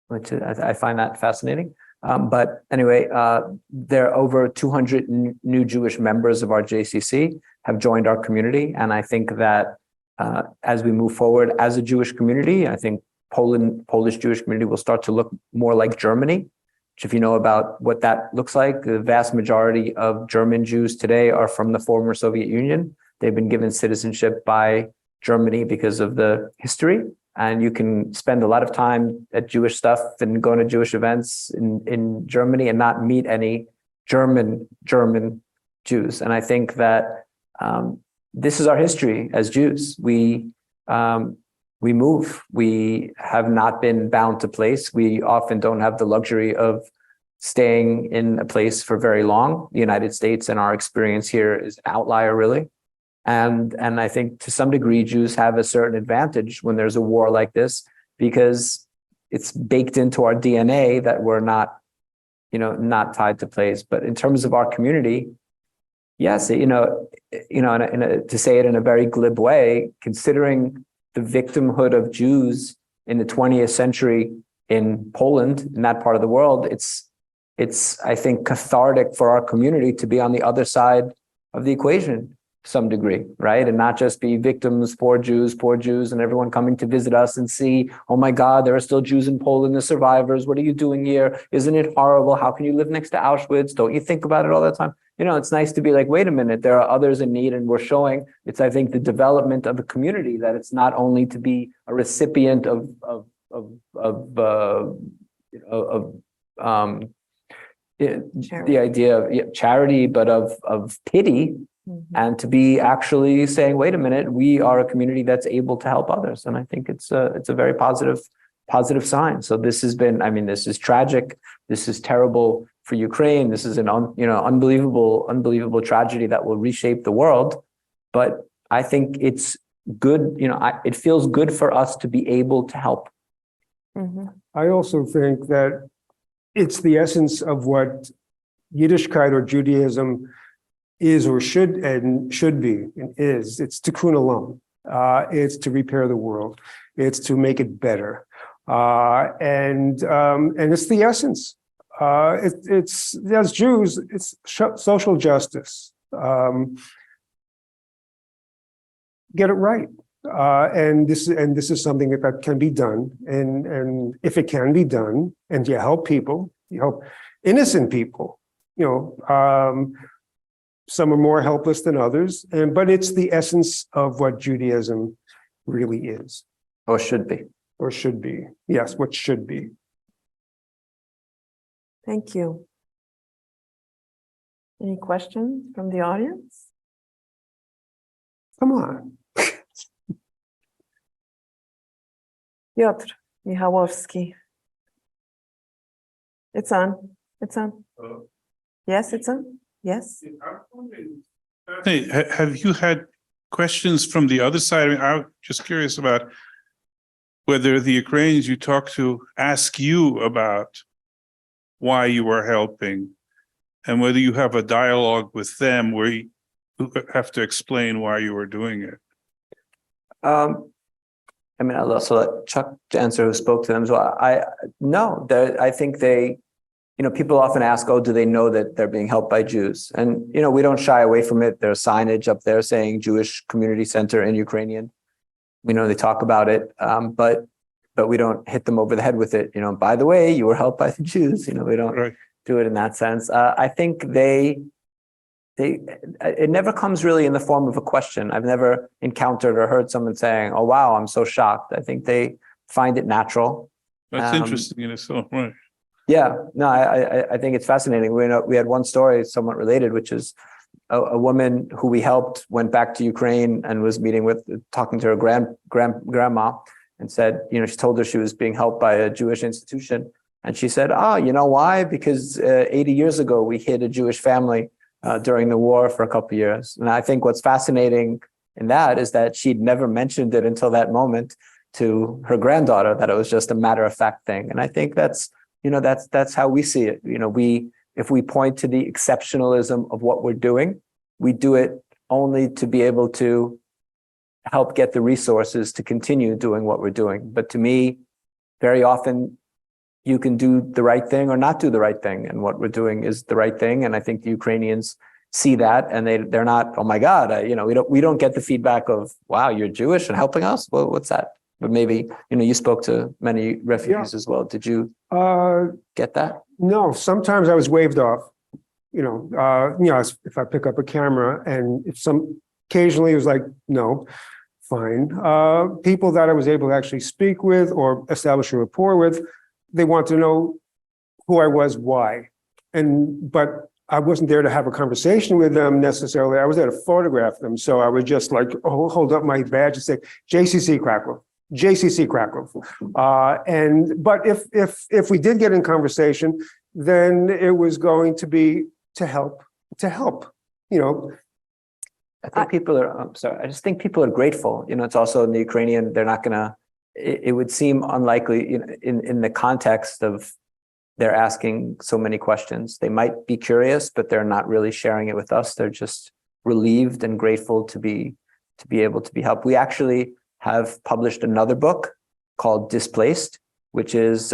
which I find that fascinating. But anyway, there are over 200 new Jewish members of our JCC have joined our community. And I think that as we move forward as a Jewish community, I think Polish Jewish community will start to look more like Germany, which if you know about what that looks like, the vast majority of German Jews today are from the former Soviet Union. They've been given citizenship by Germany because of the history. And you can spend a lot of time at Jewish stuff and going to Jewish events in Germany and not meet any German Jews. And I think that this is our history as Jews. We move. We have not been bound to place. We often don't have the luxury of staying in a place for very long. The United States and our experience here is an outlier, really. And I think to some degree, Jews have a certain advantage when there's a war like this, because it's baked into our DNA that we're not tied to place. But in terms of our community, yes, to say it in a very glib way, considering the victimhood of Jews in the 20th century in Poland, in that part of the world, it's I think cathartic for our community to be on the other side of the equation. Some degree, right? And not just be victims, poor Jews, and everyone coming to visit us and see, oh my God, there are still Jews in Poland, the survivors. What are you doing here? Isn't it horrible? How can you live next to Auschwitz? Don't you think about it all the time? It's nice to be like, wait a minute, there are others in need, and we're showing it's, I think, the development of a community, that it's not only to be a recipient of the idea of charity, but of pity. Mm-hmm. And to be actually saying, wait a minute, we are a community that's able to help others. And I think it's a very positive sign. So this has been, this is tragic. This is terrible for Ukraine. This is an unbelievable tragedy that will reshape the world. But I think it's good. It feels good for us to be able to help. Mm-hmm. I also think that it's the essence of what Yiddishkeit or Judaism is or should be and is. It's tikkun olam. It's to repair the world. It's to make it better. And it's the essence. It's as Jews, it's social justice. Get it right. And this is something that can be done. And if it can be done, and you help people, you help innocent people, some are more helpless than others, but it's the essence of what Judaism really is. Or should be. Or should be. Yes, what should be. Thank you. Any questions from the audience? Come on. Piotr Michalowski. It's on. Yes, it's on. Yes. Hey, have you had questions from the other side? I'm just curious about whether the Ukrainians you talk to ask you about why you are helping, and whether you have a dialogue with them where you have to explain why you are doing it. I'll also let Chuck answer, who spoke to them as well. I think they, people often ask, oh, do they know that they're being helped by Jews? And, we don't shy away from it. There's signage up there saying Jewish Community Center in Ukrainian. We know they talk about it, but we don't hit them over the head with it. By the way, you were helped by the Jews. We don't Right. do it in that sense. I think it never comes really in the form of a question. I've never encountered or heard someone saying, "Oh, wow, I'm so shocked." I think they find it natural. That's interesting in itself, right? Yeah, no, I think it's fascinating. We had one story somewhat related, which is a woman who we helped went back to Ukraine and was talking to her grandma, and said, she told her she was being helped by a Jewish institution, and she said, you know why? Because 80 years ago we hid a Jewish family during the war for a couple of years. And I think what's fascinating in that is that she'd never mentioned it until that moment to her granddaughter, that it was just a matter of fact thing. And I think that's how we see it. If we point to the exceptionalism of what we're doing, we do it only to be able to help get the resources to continue doing what we're doing. But to me, very often you can do the right thing or not do the right thing. And what we're doing is the right thing. And I think the Ukrainians see that, and they're not, oh my God, we don't get the feedback of, wow, you're Jewish and helping us. Well, what's that? But maybe, you spoke to many refugees as well. Did you get that? No, sometimes I was waved off. If I pick up a camera, and occasionally it was like, no, fine. People that I was able to actually speak with or establish a rapport with, they want to know who I was, why. But I wasn't there to have a conversation with them necessarily. I was there to photograph them. So I would just hold up my badge and say, JCC Krakow. JCC Krakow. But if we did get in conversation, then it was going to be to help. I think people are, I'm sorry, I just think people are grateful. It's also in the Ukrainian, they're not going to, it would seem unlikely in the context of they're asking so many questions. They might be curious, but they're not really sharing it with us. They're just relieved and grateful to be able to be helped. We actually have published another book called Displaced, which is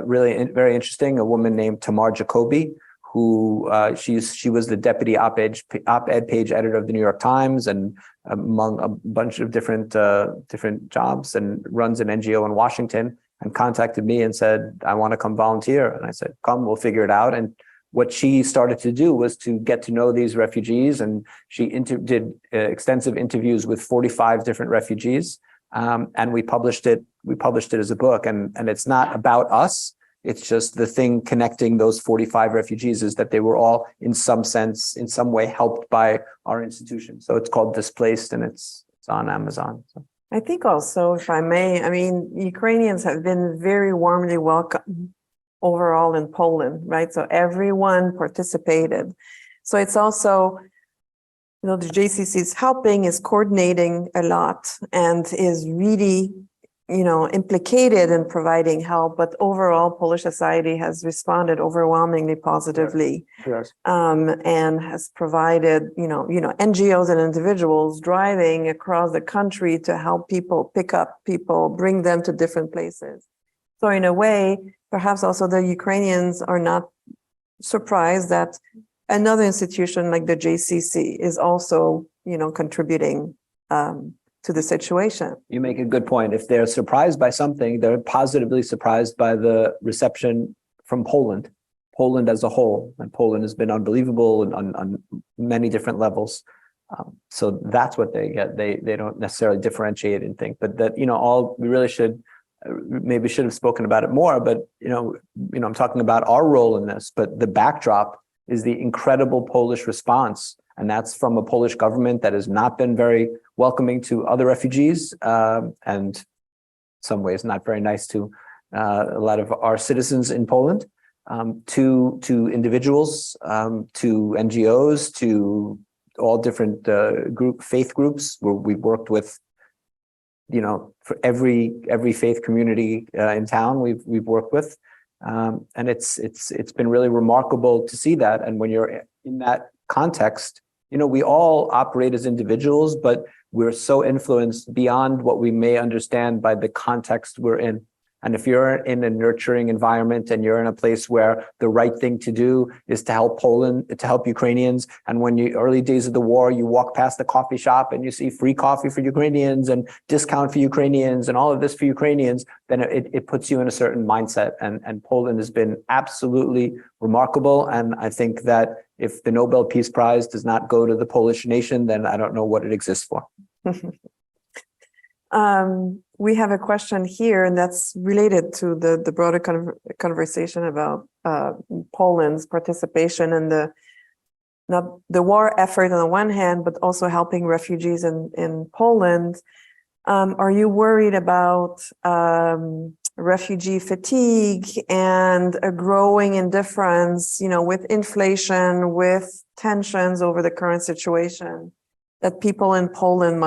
really very interesting. A woman named Tamar Jacoby, who she was the deputy op-ed page editor of the New York Times, and among a bunch of different jobs, and runs an NGO in Washington, and contacted me and said, I want to come volunteer. And I said, come, we'll figure it out. And what she started to do was to get to know these refugees, and she did extensive interviews with 45 different refugees. And we published it as a book, and it's not about us. It's just the thing connecting those 45 refugees is that they were all in some sense, in some way helped by our institution. So it's called Displaced, and it's on Amazon. So. I think also, if I may, Ukrainians have been very warmly welcomed overall in Poland, right? So everyone participated. So it's also, the JCC is helping, is coordinating a lot, and is really, implicated in providing help. But overall, Polish society has responded overwhelmingly positively. Yes. And has provided, NGOs and individuals driving across the country to help people, pick up people, bring them to different places. So in a way, perhaps also the Ukrainians are not surprised that another institution like the JCC is also, contributing to the situation. You make a good point. If they're surprised by something, they're positively surprised by the reception from Poland as a whole. And Poland has been unbelievable on many different levels. So that's what they get. They don't necessarily differentiate and think, but that, we really should have spoken about it more, but, I'm talking about our role in this, but the backdrop is the incredible Polish response. And that's from a Polish government that has not been very welcoming to other refugees, and in some ways not very nice to a lot of our citizens in Poland, to individuals, to NGOs, to all different faith groups where we've worked with, for every faith community in town we've worked with. And it's been really remarkable to see that. And when you're in that context, we all operate as individuals, but we're so influenced beyond what we may understand by the context we're in. And if you're in a nurturing environment and you're in a place where the right thing to do is to help Poland, to help Ukrainians, and when you early days of the war, you walk past a coffee shop and you see free coffee for Ukrainians and discount for Ukrainians and all of this for Ukrainians, then it puts you in a certain mindset. And Poland has been absolutely remarkable. And I think that if the Nobel Peace Prize does not go to the Polish nation, then I don't know what it exists for. We have a question here, and that's related to the broader conversation about Poland's participation in not the war effort on the one hand, but also helping refugees in Poland. Are you worried about refugee fatigue and a growing indifference, with inflation, with tensions over the current situation, that people in Poland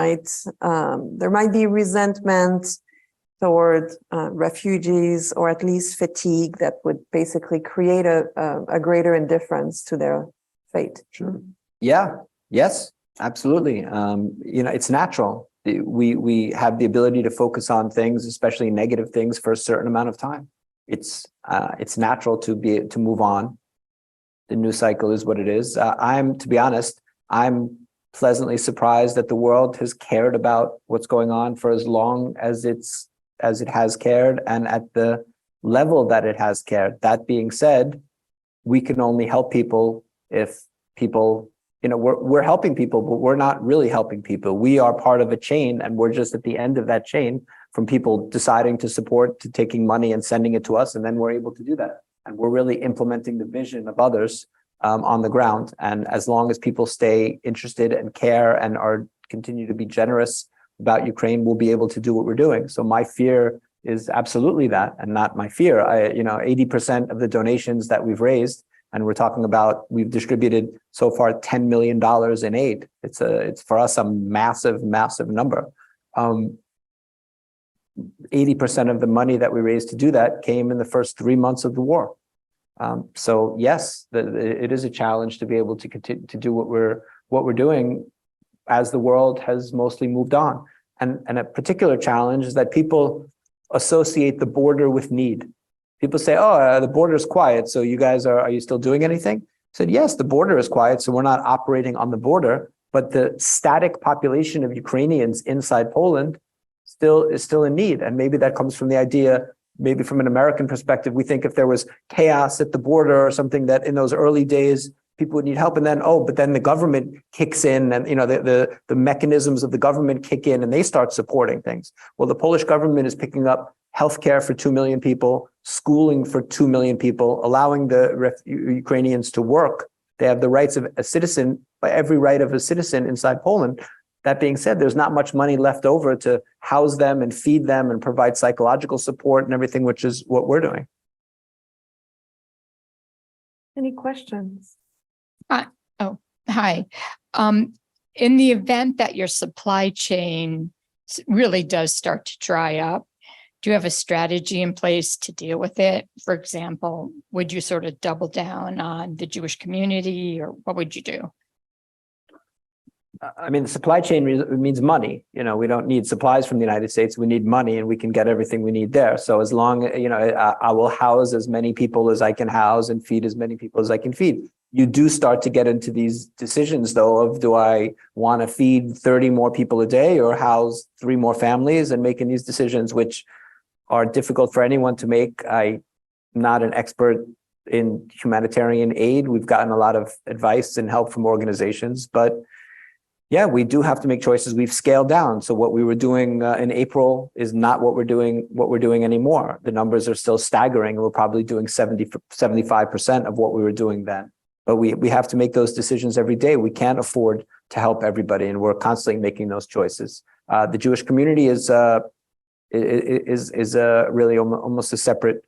there might be resentment toward refugees, or at least fatigue that would basically create a greater indifference to their fate? Sure. Yeah. Yes, absolutely. It's natural. We have the ability to focus on things, especially negative things, for a certain amount of time. It's natural to move on. The news cycle is what it is. To be honest, I'm pleasantly surprised that the world has cared about what's going on for as long as it has cared, and at the level that it has cared. That being said, we can only help people if people, we're helping people, but we're not really helping people. We are part of a chain, and we're just at the end of that chain, from people deciding to support to taking money and sending it to us, and then we're able to do that. And we're really implementing the vision of others on the ground. And as long as people stay interested and care and continue to be generous about Ukraine, we'll be able to do what we're doing. So my fear is absolutely that, and not my fear. 80% of the donations that we've raised, and we've distributed so far $10 million in aid. It's for us a massive, massive number. 80% of the money that we raised to do that came in the first 3 months of the war. So yes, it is a challenge to be able to continue to do what we're doing as the world has mostly moved on. And a particular challenge is that people associate the border with need. People say, "Oh, the border is quiet, so you guys are you still doing anything?" I said, "Yes, the border is quiet, so we're not operating on the border, but the static population of Ukrainians inside Poland is still in need." And maybe that comes from the idea, maybe from an American perspective, we think if there was chaos at the border or something, that in those early days people would need help, and then but then the government kicks in, and the mechanisms of the government kick in and they start supporting things. Well, the Polish government is picking up healthcare for 2 million people, schooling for 2 million people, allowing the Ukrainians to work. They have the rights of a citizen, every right of a citizen inside Poland. That being said, there's not much money left over to house them and feed them and provide psychological support and everything, which is what we're doing. Any questions? Hi. In the event that your supply chain really does start to dry up, do you have a strategy in place to deal with it? For example, would you sort of double down on the Jewish community, or what would you do? I mean, the supply chain means money. We don't need supplies from the United States. We need money, and we can get everything we need there. So as long, I will house as many people as I can house and feed as many people as I can feed. You do start to get into these decisions, though, of do I want to feed 30 more people a day or house 3 more families, and making these decisions, which are difficult for anyone to make. I'm not an expert in humanitarian aid. We've gotten a lot of advice and help from organizations, but yeah, we do have to make choices. We've scaled down. So what we were doing in April is not what we're doing anymore. The numbers are still staggering. We're probably doing 75% of what we were doing then. But we have to make those decisions every day. We can't afford to help everybody, and we're constantly making those choices. The Jewish community is really almost a separate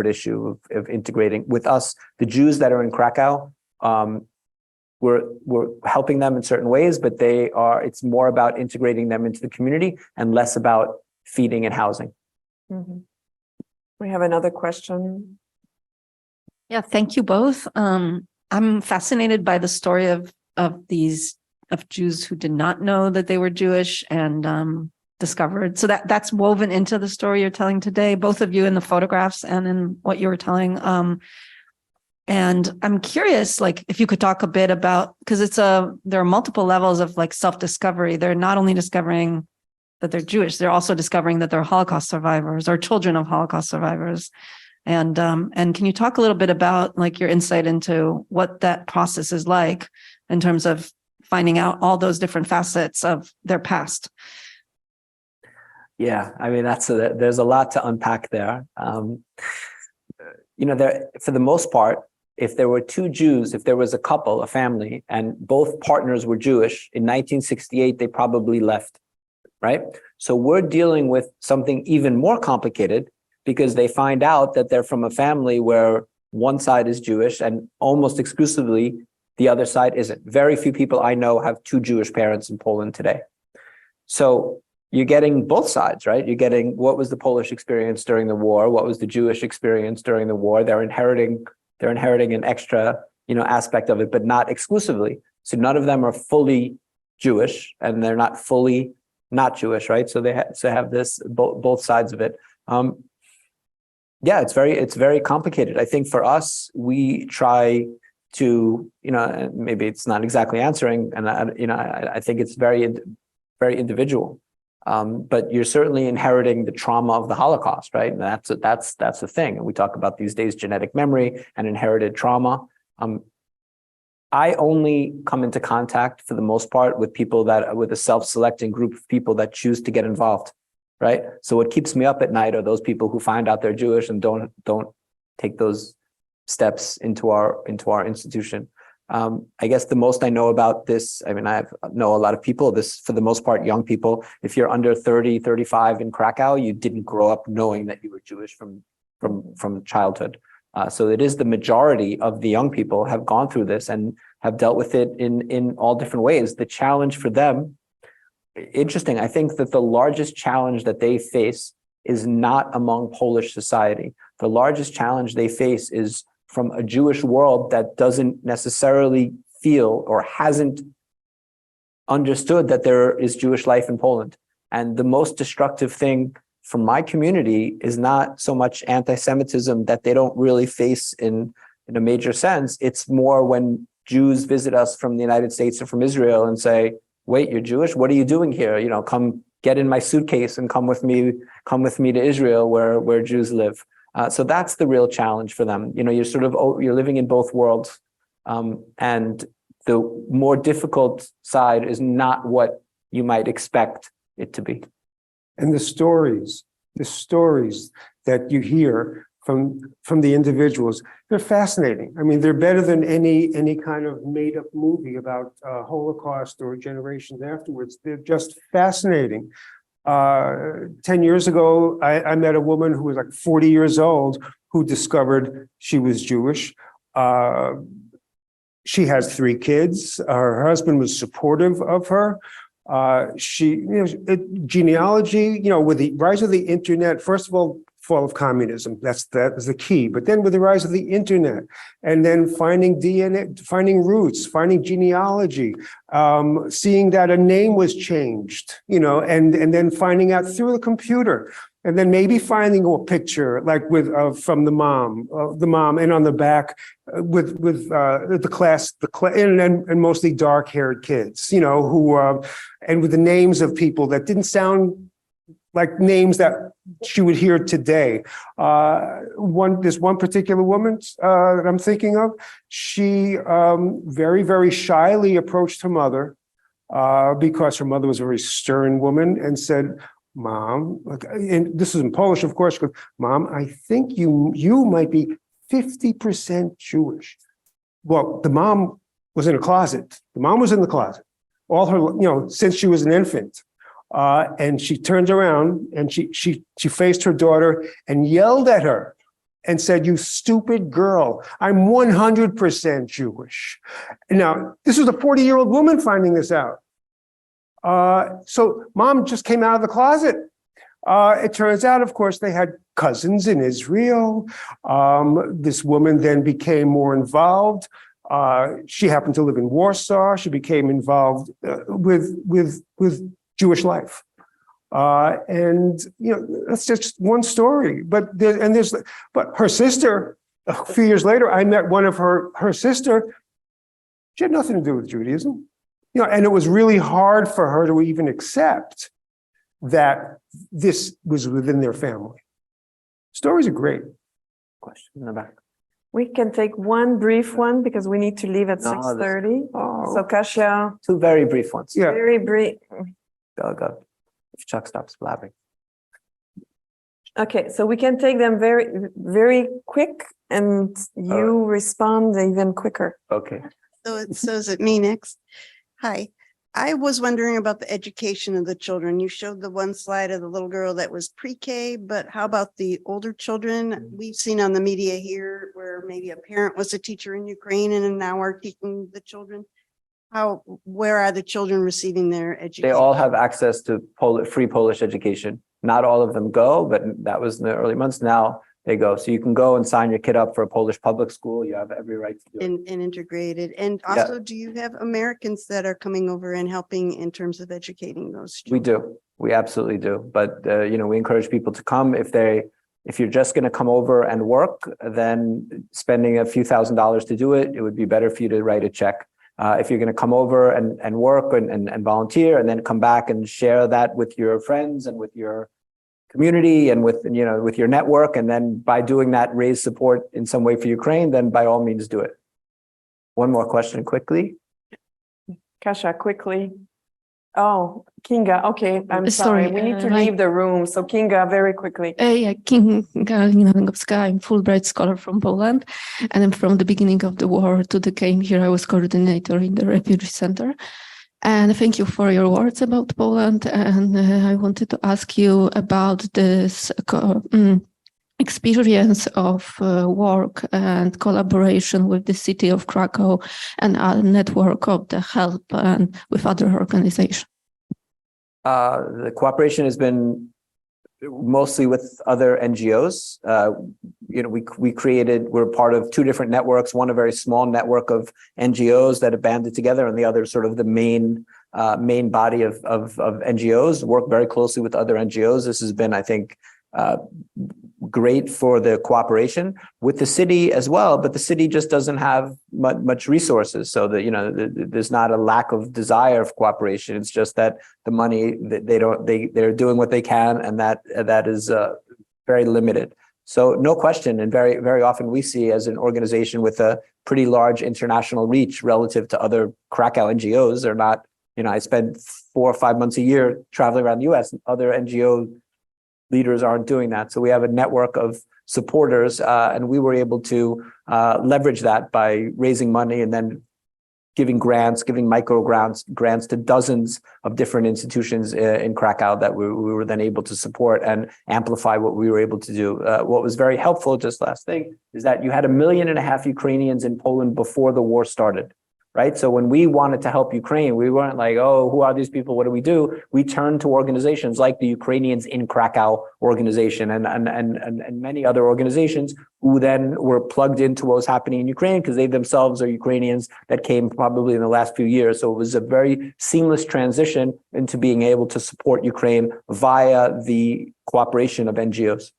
issue of integrating with us. The Jews that are in Krakow, we're helping them in certain ways, but it's more about integrating them into the community and less about feeding and housing. Mm-hmm. We have another question. Yeah, thank you both. I'm fascinated by the story of Jews who did not know that they were Jewish, and discovered. So that's woven into the story you're telling today, both of you in the photographs and in what you were telling. And I'm curious, like, if you could talk a bit about, because there are multiple levels of like self-discovery. They're not only discovering that they're Jewish, they're also discovering that they're Holocaust survivors or children of Holocaust survivors. And can you talk a little bit about like your insight into what that process is like in terms of finding out all those different facets of their past? Yeah, I mean, there's a lot to unpack there. For the most part, if there were two Jews, if there was a couple, a family, and both partners were Jewish, in 1968, they probably left, right? So we're dealing with something even more complicated because they find out that they're from a family where one side is Jewish and almost exclusively the other side isn't. Very few people I know have two Jewish parents in Poland today. So you're getting both sides, right? You're getting what was the Polish experience during the war, what was the Jewish experience during the war. They're inheriting an extra, aspect of it, but not exclusively. So none of them are fully Jewish, and they're not fully not Jewish, right? So they have this both sides of it. Yeah, it's very complicated. I think for us, we try to, maybe it's not exactly answering, and I think it's very, very individual. But you're certainly inheriting the trauma of the Holocaust, right? And that's the thing. And we talk about these days genetic memory and inherited trauma. I only come into contact for the most part with people with a self-selecting group of people that choose to get involved, right? So what keeps me up at night are those people who find out they're Jewish and don't take those steps into our institution. I guess the most I know about this, I mean, I know a lot of people, this for the most part, young people. If you're under 30, 35 in Krakow, you didn't grow up knowing that you were Jewish from childhood. So it is the majority of the young people have gone through this and have dealt with it in all different ways. The challenge for them, interesting, I think that the largest challenge that they face is not among Polish society. The largest challenge they face is from a Jewish world that doesn't necessarily feel or hasn't understood that there is Jewish life in Poland. And the most destructive thing from my community is not so much anti-Semitism that they don't really face in a major sense. It's more when Jews visit us from the United States or from Israel and say, wait, you're Jewish? What are you doing here? Come get in my suitcase and come with me to Israel where Jews live. So that's the real challenge for them. You're living in both worlds. And the more difficult side is not what you might expect it to be. And the stories that you hear from the individuals, they're fascinating. I mean, they're better than any kind of made up movie about Holocaust or generations afterwards. They're just fascinating. 10 years ago, I met a woman who was like 40 years old who discovered she was Jewish. She has 3 kids. Her husband was supportive of her. Genealogy, with the rise of the internet, first of all, fall of communism, that is the key. But then with the rise of the internet, and then finding DNA, finding roots, finding genealogy, seeing that a name was changed, and then finding out through the computer, and then maybe finding a picture like from the mom, and on the back with the class, and mostly dark-haired kids, who and with the names of people that didn't sound like names that she would hear today. This one particular woman that I'm thinking of, she very, very shyly approached her mother because her mother was a very stern woman and said, Mom, and this is in Polish, of course, she goes, Mom, I think you might be 50% Jewish. Well, the mom was in a closet. The mom was in the closet all her, since she was an infant. And she turned around and she faced her daughter and yelled at her and said, you stupid girl, I'm 100% Jewish. Now, this was a 40-year-old woman finding this out. So mom just came out of the closet. It turns out, of course, they had cousins in Israel. This woman then became more involved. She happened to live in Warsaw. She became involved with Jewish life. And, that's just one story. But her sister, a few years later, I met one of her sister. She had nothing to do with Judaism. And it was really hard for her to even accept that this was within their family. Stories are great. Question in the back. We can take one brief one because we need to leave at No, 6:30. Oh. So Kasia, Two very brief ones. Yeah. very brief. Go. If Chuck stops blabbing. Okay, so we can take them very, very quick and you respond even quicker. Okay. So is it me next? Hi, I was wondering about the education of the children. You showed the one slide of the little girl that was pre-K, but how about the older children? We've seen on the media here where maybe a parent was a teacher in Ukraine and now are teaching the children. Where are the children receiving their education? They all have access to free Polish education. Not all of them go, but that was in the early months. Now they go. So you can go and sign your kid up for a Polish public school. You have every right to do it. And integrated. And also, do you have Americans that are coming over and helping in terms of educating those We children? do. We absolutely do. But, we encourage people to come. If you're just going to come over and work, then spending a few $1,000s to do it, it would be better for you to write a check. If you're going to come over and work and volunteer and then come back and share that with your friends and with your community and with your network, and then by doing that, raise support in some way for Ukraine, then by all means do it. One more question quickly. Kasia, quickly. Oh, Kinga, okay, I'm sorry. Sorry, We need to like- leave the room. So Kinga, very quickly. Yeah, Kinga Lingowska. I'm Fulbright scholar from Poland, and I'm from the beginning of the war to the came here. I was coordinator in the refugee center. And thank you for your words about Poland. And I wanted to ask you about this experience of work and collaboration with the city of Krakow and a network of the help and with other organizations. The cooperation has been mostly with other NGOs. We're part of two different networks, one a very small network of NGOs that have banded together, and the other sort of the main body of NGOs, work very closely with other NGOs. This has been, I think, great for the cooperation with the city as well, but the city just doesn't have much resources. So that, there's not a lack of desire for cooperation. It's just that the money they're doing what they can, and that is very limited. So no question. And very, very often we see as an organization with a pretty large international reach relative to other Krakow NGOs. They're not, I spend 4 or 5 months a year traveling around the US, and other NGO leaders aren't doing that. So we have a network of supporters, and we were able to leverage that by raising money and then giving micro grants to dozens of different institutions in Krakow that we were then able to support and amplify what we were able to do. What was very helpful, just last thing, is that you had 1.5 million Ukrainians in Poland before the war started. Right. So when we wanted to help Ukraine, we weren't like, oh, who are these people? What do? We turned to organizations like the Ukrainians in Krakow organization and many other organizations who then were plugged into what was happening in Ukraine because they themselves are Ukrainians that came probably in the last few years. So it was a very seamless transition into being able to support Ukraine via the cooperation of NGOs.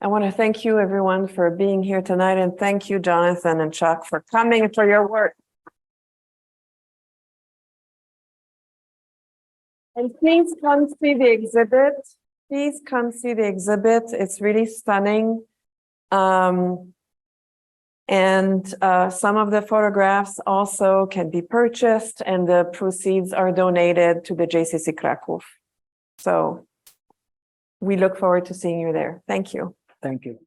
I want to thank you, everyone, for being here tonight, and thank you, Jonathan and Chuck, for coming and for your work. And please come see the exhibit. Please come see the exhibit. It's really stunning. And some of the photographs also can be purchased, and the proceeds are donated to the JCC Kraków. So we look forward to seeing you there. Thank you. Thank you.